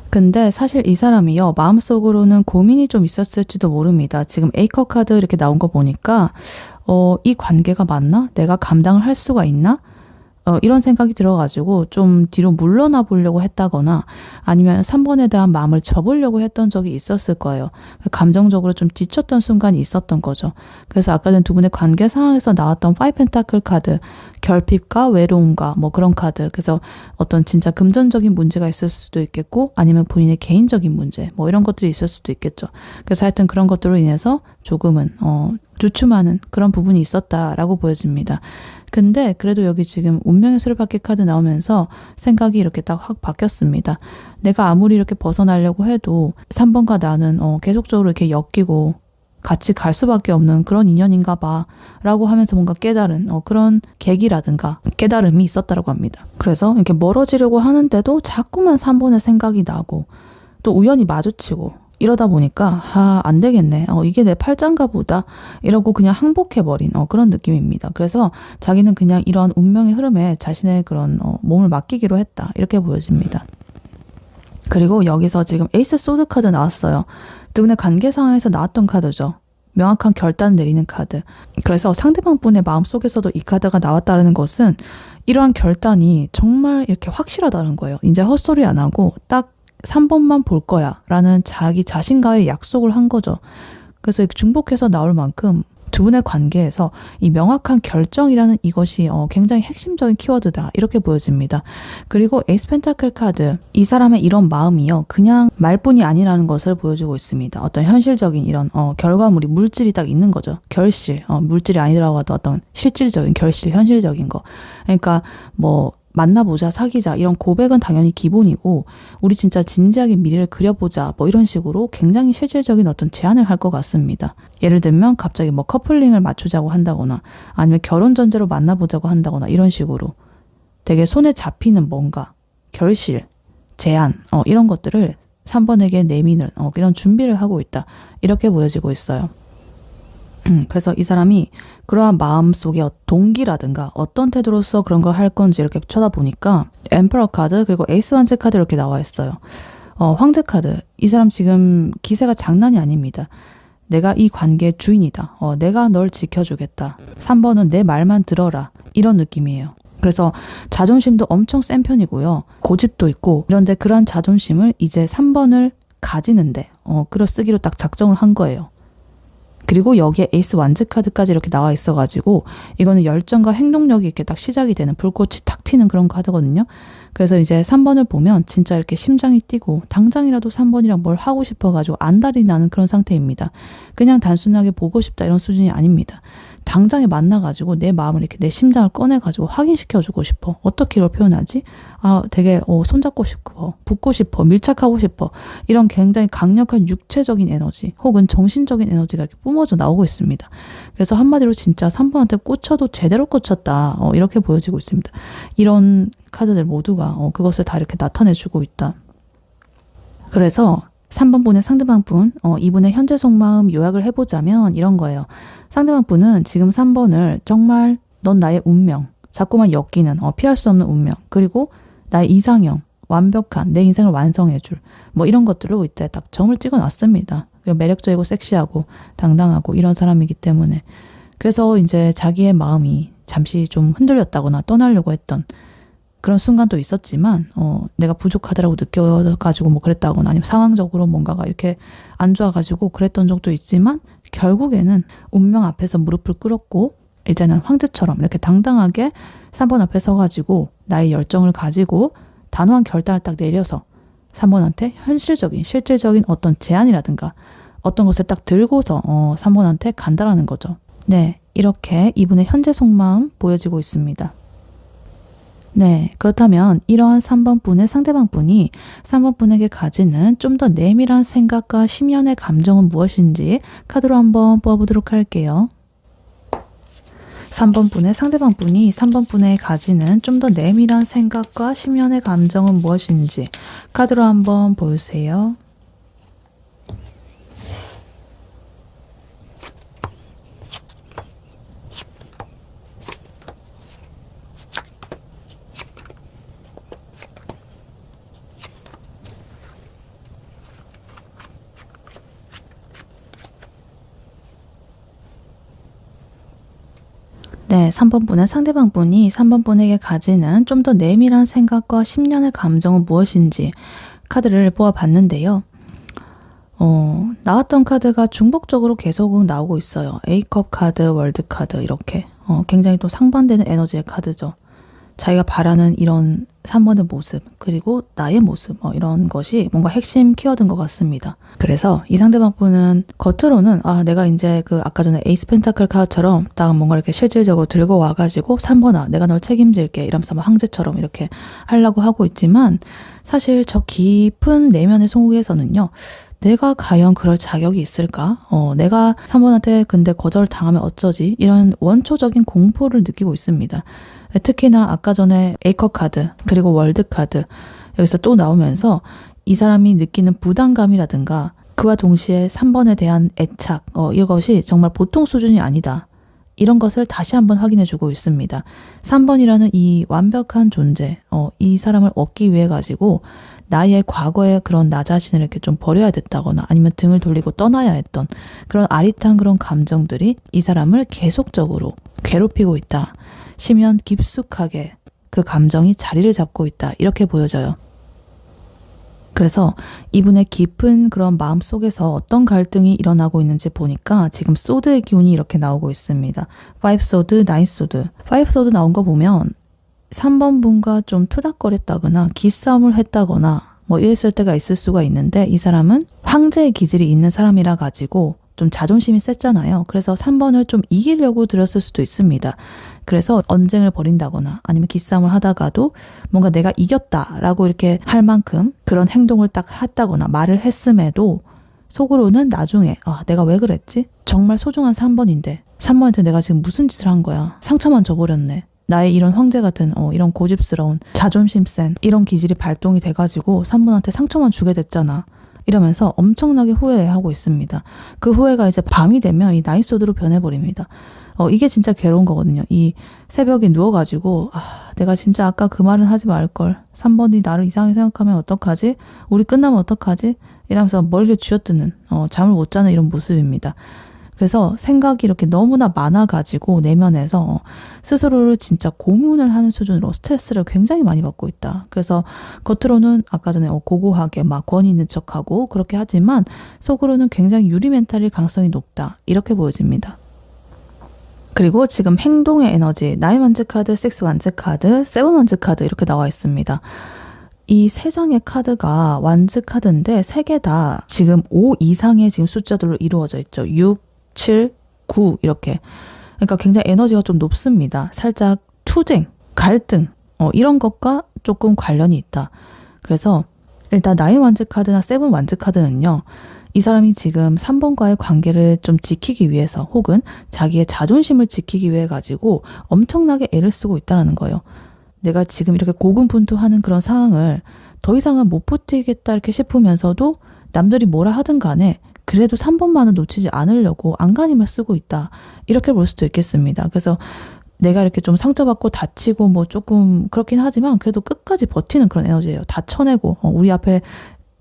근데 사실 이 사람이요, 마음속으로는 고민이 좀 있었을지도 모릅니다. 지금 에이커 카드 이렇게 나온 거 보니까 이 관계가 맞나? 내가 감당을 할 수가 있나? 이런 생각이 들어가지고 좀 뒤로 물러나 보려고 했다거나 아니면 3번에 대한 마음을 접으려고 했던 적이 있었을 거예요. 감정적으로 좀 지쳤던 순간이 있었던 거죠. 그래서 아까 전 두 분의 관계 상황에서 나왔던 5 펜타클 카드, 결핍과 외로움과 뭐 그런 카드, 그래서 어떤 진짜 금전적인 문제가 있을 수도 있겠고 아니면 본인의 개인적인 문제 뭐 이런 것들이 있을 수도 있겠죠. 그래서 하여튼 그런 것들로 인해서 조금은 주춤하는 그런 부분이 있었다라고 보여집니다. 근데 그래도 여기 지금 운명의 수레바퀴 카드 나오면서 생각이 이렇게 딱 확 바뀌었습니다. 내가 아무리 이렇게 벗어나려고 해도 3번과 나는 계속적으로 이렇게 엮이고 같이 갈 수밖에 없는 그런 인연인가 봐 라고 하면서 뭔가 깨달은 그런 계기라든가 깨달음이 있었다고 합니다. 그래서 이렇게 멀어지려고 하는데도 자꾸만 3번의 생각이 나고 또 우연히 마주치고 이러다 보니까 안 되겠네. 이게 내 팔자인가 보다. 이러고 그냥 항복해버린 그런 느낌입니다. 그래서 자기는 그냥 이러한 운명의 흐름에 자신의 그런 몸을 맡기기로 했다. 이렇게 보여집니다. 그리고 여기서 지금 에이스 소드 카드 나왔어요. 두 분의 관계 상황에서 나왔던 카드죠. 명확한 결단 내리는 카드. 그래서 상대방 분의 마음속에서도 이 카드가 나왔다는 것은 이러한 결단이 정말 이렇게 확실하다는 거예요. 이제 헛소리 안 하고 딱 3번만 볼 거야 라는 자기 자신과의 약속을 한 거죠. 그래서 중복해서 나올 만큼 두 분의 관계에서 이 명확한 결정이라는 이것이 굉장히 핵심적인 키워드다 이렇게 보여집니다. 그리고 에이스 펜타클 카드, 이 사람의 이런 마음이요 그냥 말뿐이 아니라는 것을 보여주고 있습니다. 어떤 현실적인 이런 결과물이 물질이 딱 있는 거죠. 결실, 물질이 아니더라도 어떤 실질적인 결실, 현실적인 거. 그러니까 뭐 만나보자, 사귀자 이런 고백은 당연히 기본이고 우리 진짜 진지하게 미래를 그려보자 뭐 이런 식으로 굉장히 실질적인 어떤 제안을 할 것 같습니다. 예를 들면 갑자기 뭐 커플링을 맞추자고 한다거나 아니면 결혼 전제로 만나보자고 한다거나 이런 식으로 되게 손에 잡히는 뭔가 결실, 제안 이런 것들을 3번에게 내미는 이런 준비를 하고 있다 이렇게 보여지고 있어요. 그래서 이 사람이 그러한 마음속의 동기라든가 어떤 태도로서 그런 걸 할 건지 이렇게 쳐다보니까 엠퍼러 카드 그리고 에이스 왕제 카드 이렇게 나와 있어요. 황제 카드. 이 사람 지금 기세가 장난이 아닙니다. 내가 이 관계의 주인이다. 내가 널 지켜주겠다. 3번은 내 말만 들어라. 이런 느낌이에요. 그래서 자존심도 엄청 센 편이고요. 고집도 있고 이런데 그러한 자존심을 이제 3번을 가지는데 끌어쓰기로 딱 작정을 한 거예요. 그리고 여기에 에이스 완즈 카드까지 이렇게 나와 있어가지고 이거는 열정과 행동력이 이렇게 딱 시작이 되는 불꽃이 탁 튀는 그런 카드거든요. 그래서 이제 3번을 보면 진짜 이렇게 심장이 뛰고 당장이라도 3번이랑 뭘 하고 싶어가지고 안달이 나는 그런 상태입니다. 그냥 단순하게 보고 싶다 이런 수준이 아닙니다. 당장에 만나가지고 내 마음을 이렇게 내 심장을 꺼내가지고 확인시켜주고 싶어. 어떻게 이걸 표현하지? 되게 손잡고 싶어, 붙고 싶어, 밀착하고 싶어. 이런 굉장히 강력한 육체적인 에너지 혹은 정신적인 에너지가 이렇게 뿜어져 나오고 있습니다. 그래서 한마디로 진짜 3번한테 꽂혀도 제대로 꽂혔다. 이렇게 보여지고 있습니다. 이런 카드들 모두가 그것을 다 이렇게 나타내주고 있다. 그래서 3번 분의 상대방 분, 이분의 현재 속마음 요약을 해보자면 이런 거예요. 상대방 분은 지금 3번을 정말 넌 나의 운명, 자꾸만 엮이는 피할 수 없는 운명, 그리고 나의 이상형, 완벽한 내 인생을 완성해줄 뭐 이런 것들로 이때 딱 점을 찍어놨습니다. 그리고 매력적이고 섹시하고 당당하고 이런 사람이기 때문에 그래서 이제 자기의 마음이 잠시 좀 흔들렸다거나 떠나려고 했던 그런 순간도 있었지만 내가 부족하다라고 느껴가지고 뭐 그랬다거나 아니면 상황적으로 뭔가가 이렇게 안 좋아가지고 그랬던 적도 있지만 결국에는 운명 앞에서 무릎을 꿇었고 이제는 황제처럼 이렇게 당당하게 3번 앞에 서가지고 나의 열정을 가지고 단호한 결단을 딱 내려서 3번한테 현실적인 실질적인 어떤 제안이라든가 어떤 것을 딱 들고서 3번한테 간다라는 거죠. 네, 이렇게 이분의 현재 속마음 보여지고 있습니다. 네, 그렇다면 이러한 3번 분의 상대방 분이 3번 분에게 가지는 좀 더 내밀한 생각과 심연의 감정은 무엇인지 카드로 한번 뽑아보도록 할게요. 3번 분의 상대방 분이 3번 분에게 가지는 좀 더 내밀한 생각과 심연의 감정은 무엇인지 카드로 한번 보여주세요. 네, 3번 분은 상대방 분이 3번 분에게 가지는 좀 더 내밀한 생각과 10년의 감정은 무엇인지 카드를 보아봤는데요. 나왔던 카드가 중복적으로 계속 나오고 있어요. A컵 카드, 월드 카드 이렇게 굉장히 또 상반되는 에너지의 카드죠. 자기가 바라는 이런 3번의 모습, 그리고 나의 모습 이런 것이 뭔가 핵심 키워드인 것 같습니다. 그래서 이 상대방 분은 겉으로는 내가 이제 그 아까 전에 에이스 펜타클 카드처럼 딱 뭔가 이렇게 실질적으로 들고 와가지고 3번아 내가 널 책임질게 이러면서 막 황제처럼 이렇게 하려고 하고 있지만 사실 저 깊은 내면의 속에서는요. 내가 과연 그럴 자격이 있을까? 내가 3번한테 근데 거절을 당하면 어쩌지? 이런 원초적인 공포를 느끼고 있습니다. 특히나 아까 전에 A컵 카드 그리고 월드 카드 여기서 또 나오면서 이 사람이 느끼는 부담감이라든가 그와 동시에 3번에 대한 애착 이것이 정말 보통 수준이 아니다. 이런 것을 다시 한번 확인해주고 있습니다. 3번이라는 이 완벽한 존재 이 사람을 얻기 위해 가지고 나의 과거의 그런 나 자신을 이렇게 좀 버려야 됐다거나 아니면 등을 돌리고 떠나야 했던 그런 아릿한 그런 감정들이 이 사람을 계속적으로 괴롭히고 있다. 심연 깊숙하게 그 감정이 자리를 잡고 있다. 이렇게 보여져요. 그래서 이분의 깊은 그런 마음 속에서 어떤 갈등이 일어나고 있는지 보니까 지금 소드의 기운이 이렇게 나오고 있습니다. 5 소드, 9 소드. 5 소드 나온 거 보면 3번 분과 좀 투닥거렸다거나 기싸움을 했다거나 이랬을 때가 있을 수가 있는데 이 사람은 황제의 기질이 있는 사람이라 가지고 좀 자존심이 셌잖아요. 그래서 3번을 좀 이기려고 들었을 수도 있습니다. 그래서 언쟁을 벌인다거나 아니면 기싸움을 하다가도 뭔가 내가 이겼다라고 이렇게 할 만큼 그런 행동을 딱 했다거나 말을 했음에도 속으로는 나중에 내가 왜 그랬지? 정말 소중한 3번인데 3번한테 내가 지금 무슨 짓을 한 거야? 상처만 줘버렸네. 나의 이런 황제 같은 이런 고집스러운 자존심 센 이런 기질이 발동이 돼가지고 3번한테 상처만 주게 됐잖아. 이러면서 엄청나게 후회하고 있습니다. 그 후회가 이제 밤이 되면 이 나이소드로 변해버립니다. 이게 진짜 괴로운 거거든요. 이 새벽에 누워가지고 내가 진짜 아까 그 말은 하지 말걸. 3번이 나를 이상하게 생각하면 어떡하지? 우리 끝나면 어떡하지? 이러면서 머리를 쥐어뜯는 잠을 못 자는 이런 모습입니다. 그래서 생각이 이렇게 너무나 많아가지고 내면에서 스스로를 진짜 고문을 하는 수준으로 스트레스를 굉장히 많이 받고 있다. 그래서 겉으로는 아까 전에 고고하게 막 권위 있는 척하고 그렇게 하지만 속으로는 굉장히 유리 멘탈일 가능성이 높다. 이렇게 보여집니다. 그리고 지금 행동의 에너지 9 완즈 카드, 6 완즈 카드, 7 완즈 카드 이렇게 나와 있습니다. 이 세 장의 카드가 완즈 카드인데 세 개 다 지금 5 이상의 지금 숫자들로 이루어져 있죠. 6, 7, 9 이렇게. 그러니까 굉장히 에너지가 좀 높습니다. 살짝 투쟁, 갈등 이런 것과 조금 관련이 있다. 그래서 일단 9 완즈 카드나 7 완즈 카드는요. 이 사람이 지금 3번과의 관계를 좀 지키기 위해서 혹은 자기의 자존심을 지키기 위해 가지고 엄청나게 애를 쓰고 있다는 거예요. 내가 지금 이렇게 고군분투하는 그런 상황을 더 이상은 못 버티겠다 이렇게 싶으면서도 남들이 뭐라 하든 간에 그래도 3번만은 놓치지 않으려고 안간힘을 쓰고 있다. 이렇게 볼 수도 있겠습니다. 그래서 내가 이렇게 좀 상처받고 다치고 조금 그렇긴 하지만 그래도 끝까지 버티는 그런 에너지예요. 다 쳐내고 우리 앞에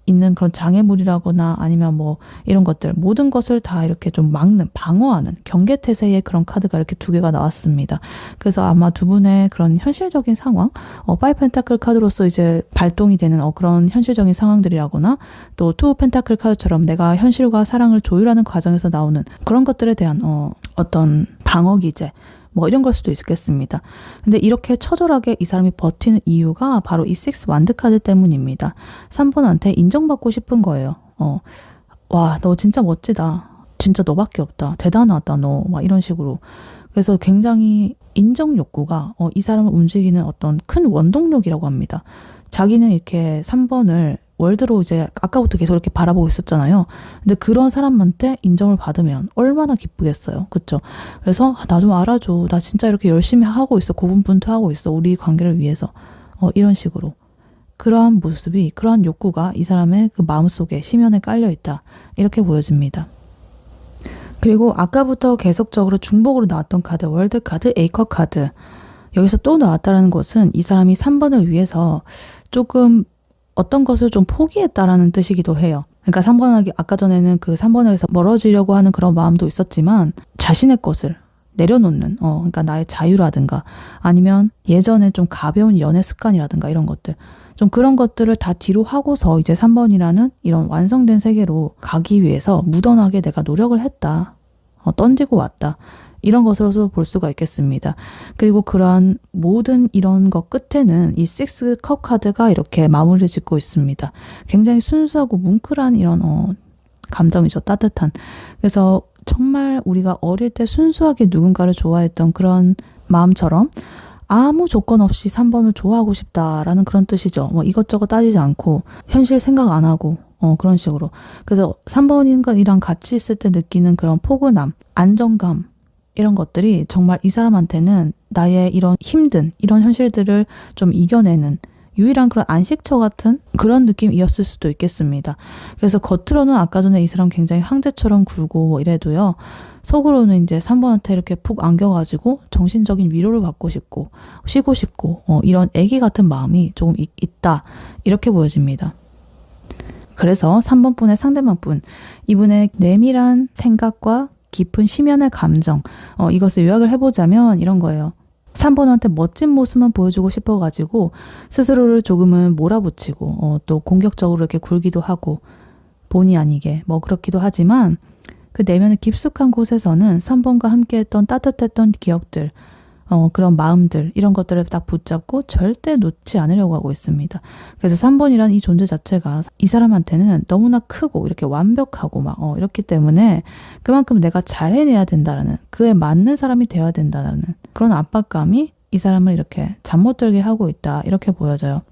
있는 그런 장애물이라거나 아니면 이런 것들 모든 것을 다 이렇게 좀 막는 방어하는 경계태세의 그런 카드가 이렇게 두 개가 나왔습니다. 그래서 아마 두 분의 그런 현실적인 상황 5 펜타클 카드로서 이제 발동이 되는 그런 현실적인 상황들이라거나 또 2 펜타클 카드처럼 내가 현실과 사랑을 조율하는 과정에서 나오는 그런 것들에 대한 어떤 방어 기제 이런 걸 수도 있겠습니다. 근데 이렇게 처절하게 이 사람이 버티는 이유가 바로 이 6 완드 카드 때문입니다. 3번한테 인정받고 싶은 거예요. 와, 너 진짜 멋지다. 진짜 너밖에 없다. 대단하다, 너. 이런 식으로. 그래서 굉장히 인정 욕구가 이 사람을 움직이는 어떤 큰 원동력이라고 합니다. 자기는 이렇게 3번을 월드로 이제 아까부터 계속 이렇게 바라보고 있었잖아요. 근데 그런 사람한테 인정을 받으면 얼마나 기쁘겠어요. 그쵸? 그래서 나 좀 알아줘. 나 진짜 이렇게 열심히 하고 있어. 고군분투하고 있어. 우리 관계를 위해서. 이런 식으로. 그러한 모습이, 그러한 욕구가 이 사람의 그 마음속에 심연에 깔려있다. 이렇게 보여집니다. 그리고 아까부터 계속적으로 중복으로 나왔던 카드, 월드 카드, A컵 카드. 여기서 또 나왔다는 것은 이 사람이 3번을 위해서 조금 어떤 것을 좀 포기했다라는 뜻이기도 해요. 그러니까 3번하기 아까 전에는 그 3번에서 멀어지려고 하는 그런 마음도 있었지만 자신의 것을 내려놓는, 그러니까 나의 자유라든가 아니면 예전에 좀 가벼운 연애 습관이라든가 이런 것들, 좀 그런 것들을 다 뒤로 하고서 이제 3번이라는 이런 완성된 세계로 가기 위해서 무던하게 내가 노력을 했다. 던지고 왔다. 이런 것으로서 볼 수가 있겠습니다. 그리고 그러한 모든 이런 것 끝에는 이 6컵 카드가 이렇게 마무리를 짓고 있습니다. 굉장히 순수하고 뭉클한 이런 감정이죠. 따뜻한. 그래서 정말 우리가 어릴 때 순수하게 누군가를 좋아했던 그런 마음처럼 아무 조건 없이 3번을 좋아하고 싶다라는 그런 뜻이죠. 뭐 이것저것 따지지 않고 현실 생각 안 하고 그런 식으로. 그래서 3번이랑 같이 있을 때 느끼는 그런 포근함, 안정감 이런 것들이 정말 이 사람한테는 나의 이런 힘든 이런 현실들을 좀 이겨내는 유일한 그런 안식처 같은 그런 느낌이었을 수도 있겠습니다. 그래서 겉으로는 아까 전에 이 사람 굉장히 황제처럼 굴고 뭐 이래도요. 속으로는 이제 3번한테 이렇게 푹 안겨가지고 정신적인 위로를 받고 싶고 쉬고 싶고 이런 애기 같은 마음이 조금 있다. 이렇게 보여집니다. 그래서 3번 분의 상대방 이분의 내밀한 생각과 깊은 심연의 감정, 이것을 요약을 해보자면 이런 거예요. 3번한테 멋진 모습만 보여주고 싶어가지고 스스로를 조금은 몰아붙이고 또 공격적으로 이렇게 굴기도 하고 본의 아니게 뭐 그렇기도 하지만 그 내면의 깊숙한 곳에서는 3번과 함께했던 따뜻했던 기억들, 그런 마음들 이런 것들을 딱 붙잡고 절대 놓지 않으려고 하고 있습니다. 그래서 3번이란 이 존재 자체가 이 사람한테는 너무나 크고 이렇게 완벽하고 막 이렇기 때문에 그만큼 내가 잘 해내야 된다라는 그에 맞는 사람이 되어야 된다라는 그런 압박감이 이 사람을 이렇게 잠 못 들게 하고 있다 이렇게 보여져요.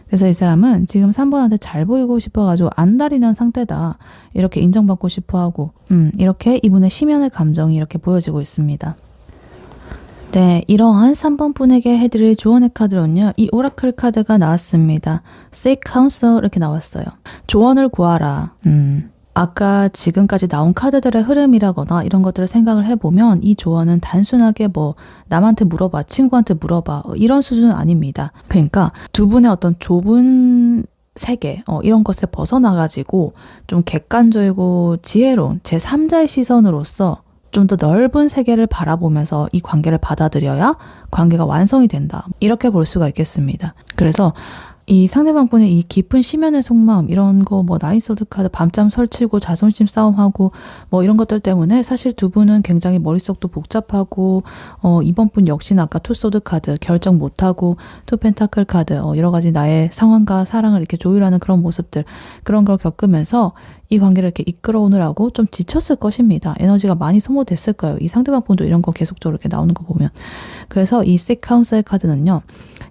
그래서 이 사람은 지금 3번한테 잘 보이고 싶어가지고 안달이 난 상태다 이렇게 인정받고 싶어하고 이렇게 이분의 심연의 감정이 이렇게 보여지고 있습니다. 네, 이러한 3번 분에게 해드릴 조언의 카드로는요. 이 오라클 카드가 나왔습니다. Seek counsel 이렇게 나왔어요. 조언을 구하라. 아까 지금까지 나온 카드들의 흐름이라거나 이런 것들을 생각을 해보면 이 조언은 단순하게 뭐 남한테 물어봐, 친구한테 물어봐 이런 수준은 아닙니다. 그러니까 두 분의 어떤 좁은 세계 이런 것에 벗어나가지고 좀 객관적이고 지혜로운 제3자의 시선으로서 좀 더 넓은 세계를 바라보면서 이 관계를 받아들여야 관계가 완성이 된다. 이렇게 볼 수가 있겠습니다. 그래서 이 상대방분의 이 깊은 심연의 속마음 이런 거 뭐 나인소드 카드 밤잠 설치고 자존심 싸움하고 뭐 이런 것들 때문에 사실 두 분은 굉장히 머릿속도 복잡하고 이번 분 역시나 아까 투소드 카드 결정 못하고 투 펜타클 카드 여러 가지 나의 상황과 사랑을 이렇게 조율하는 그런 모습들 그런 걸 겪으면서 이 관계를 이렇게 이끌어오느라고 좀 지쳤을 것입니다. 에너지가 많이 소모됐을 거예요. 이 상대방 분도 이런 거 계속적으로 이렇게 나오는 거 보면. 그래서 이 Seek Counsel 카드는요.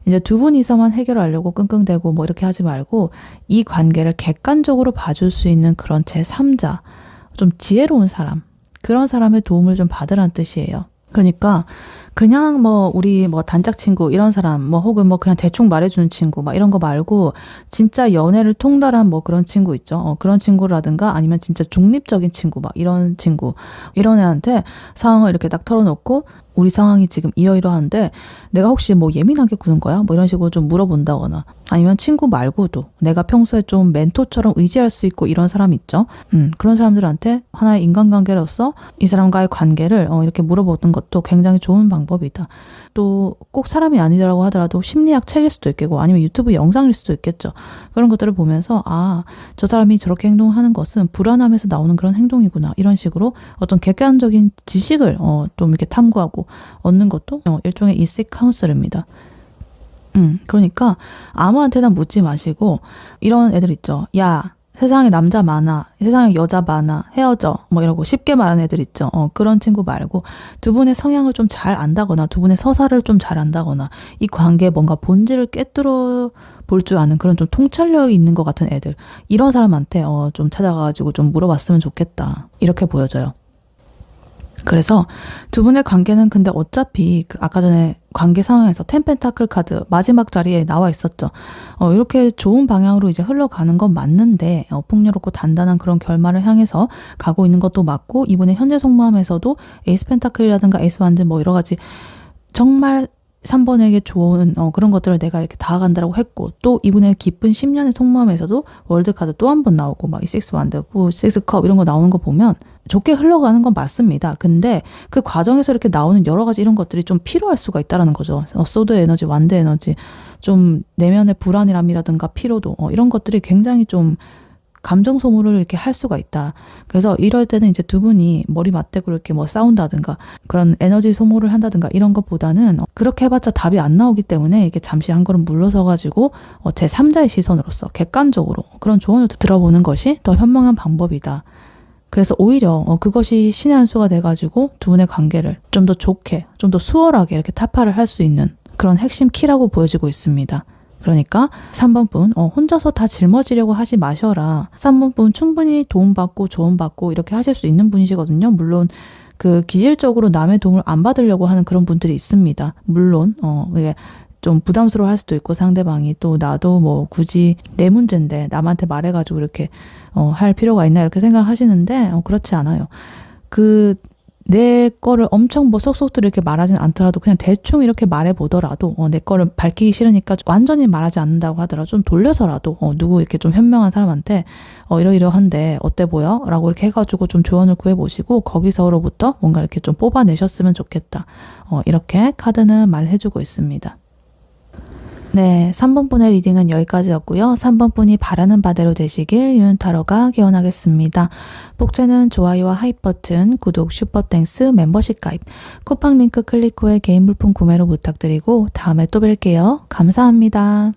이제 두 분이서만 해결하려고 끙끙대고 뭐 이렇게 하지 말고 이 관계를 객관적으로 봐줄 수 있는 그런 제3자, 좀 지혜로운 사람, 그런 사람의 도움을 좀 받으라는 뜻이에요. 그러니까 그냥 뭐 우리 뭐 단짝 친구 이런 사람 뭐 혹은 뭐 그냥 대충 말해주는 친구 막 이런 거 말고 진짜 연애를 통달한 뭐 그런 친구 있죠. 그런 친구라든가 아니면 진짜 중립적인 친구 막 이런 친구 이런 애한테 상황을 이렇게 딱 털어놓고 우리 상황이 지금 이러이러한데 내가 혹시 뭐 예민하게 구는 거야? 뭐 이런 식으로 좀 물어본다거나 아니면 친구 말고도 내가 평소에 좀 멘토처럼 의지할 수 있고 이런 사람 있죠. 그런 사람들한테 하나의 인간관계로서 이 사람과의 관계를 이렇게 물어보는 것도 굉장히 좋은 방법이다. 또 꼭 사람이 아니더라고 하더라도 심리학 책일 수도 있겠고 아니면 유튜브 영상일 수도 있겠죠. 그런 것들을 보면서 아, 저 사람이 저렇게 행동하는 것은 불안함에서 나오는 그런 행동이구나. 이런 식으로 어떤 객관적인 지식을 좀 이렇게 탐구하고 얻는 것도 일종의 이식 카운슬입니다. 그러니까 아무한테나 묻지 마시고 이런 애들 있죠. 야, 세상에 남자 많아, 세상에 여자 많아, 헤어져 뭐 이러고 쉽게 말하는 애들 있죠. 그런 친구 말고 두 분의 성향을 좀 잘 안다거나 두 분의 서사를 좀 잘 안다거나 이 관계에 뭔가 본질을 꿰뚫어 볼 줄 아는 그런 좀 통찰력이 있는 것 같은 애들 이런 사람한테 좀 찾아가지고 좀 물어봤으면 좋겠다 이렇게 보여져요. 그래서 두 분의 관계는 근데 어차피 그 아까 전에 관계 상황에서 텐펜타클 카드 마지막 자리에 나와 있었죠. 이렇게 좋은 방향으로 이제 흘러가는 건 맞는데 풍요롭고 단단한 그런 결말을 향해서 가고 있는 것도 맞고 이분의 현재 속마음에서도 에이스 펜타클이라든가 에이스 완즈 뭐 여러 가지 정말 3번에게 좋은 그런 것들을 내가 이렇게 다가간다고 했고, 또 이분의 깊은 10년의 속마음에서도 월드카드 또 한 번 나오고 막 이 6원더, 6컵 이런 거 나오는 거 보면 좋게 흘러가는 건 맞습니다. 근데 그 과정에서 이렇게 나오는 여러 가지 이런 것들이 좀 필요할 수가 있다는 거죠. 소드 에너지, 완드 에너지, 좀 내면의 불안이람이라든가 피로도 이런 것들이 굉장히 좀 감정 소모를 이렇게 할 수가 있다. 그래서 이럴 때는 이제 두 분이 머리 맞대고 이렇게 뭐 싸운다든가 그런 에너지 소모를 한다든가 이런 것보다는 그렇게 해봤자 답이 안 나오기 때문에 이게 잠시 한 걸음 물러서가지고 제3자의 시선으로서 객관적으로 그런 조언을 들어보는 것이 더 현명한 방법이다. 그래서 오히려 그것이 신의 한 수가 돼가지고 두 분의 관계를 좀 더 좋게, 좀 더 수월하게 이렇게 타파를 할 수 있는 그런 핵심 키라고 보여지고 있습니다. 그러니까 3번 분 혼자서 다 짊어지려고 하지 마셔라. 3번 분 충분히 도움받고 조언받고 이렇게 하실 수 있는 분이시거든요. 물론 그 기질적으로 남의 도움을 안 받으려고 하는 그런 분들이 있습니다. 물론 이게 좀 부담스러워 할 수도 있고, 상대방이 또 나도 뭐 굳이 내 문제인데 남한테 말해가지고 이렇게 할 필요가 있나 이렇게 생각하시는데 그렇지 않아요. 내 거를 엄청 뭐 속속들이 이렇게 말하진 않더라도 그냥 대충 이렇게 말해보더라도 내 거를 밝히기 싫으니까 완전히 말하지 않는다고 하더라도 좀 돌려서라도 누구 이렇게 좀 현명한 사람한테 이러이러한데 어때 보여? 라고 이렇게 해가지고 좀 조언을 구해보시고 거기서로부터 뭔가 이렇게 좀 뽑아내셨으면 좋겠다. 이렇게 카드는 말해주고 있습니다. 네, 3번 분의 리딩은 여기까지였고요. 3번 분이 바라는 바대로 되시길 유은타로가 기원하겠습니다. 복제는 좋아요와 하이 버튼, 구독, 슈퍼땡스, 멤버십 가입, 쿠팡 링크 클릭 후에 개인 물품 구매로 부탁드리고 다음에 또 뵐게요. 감사합니다.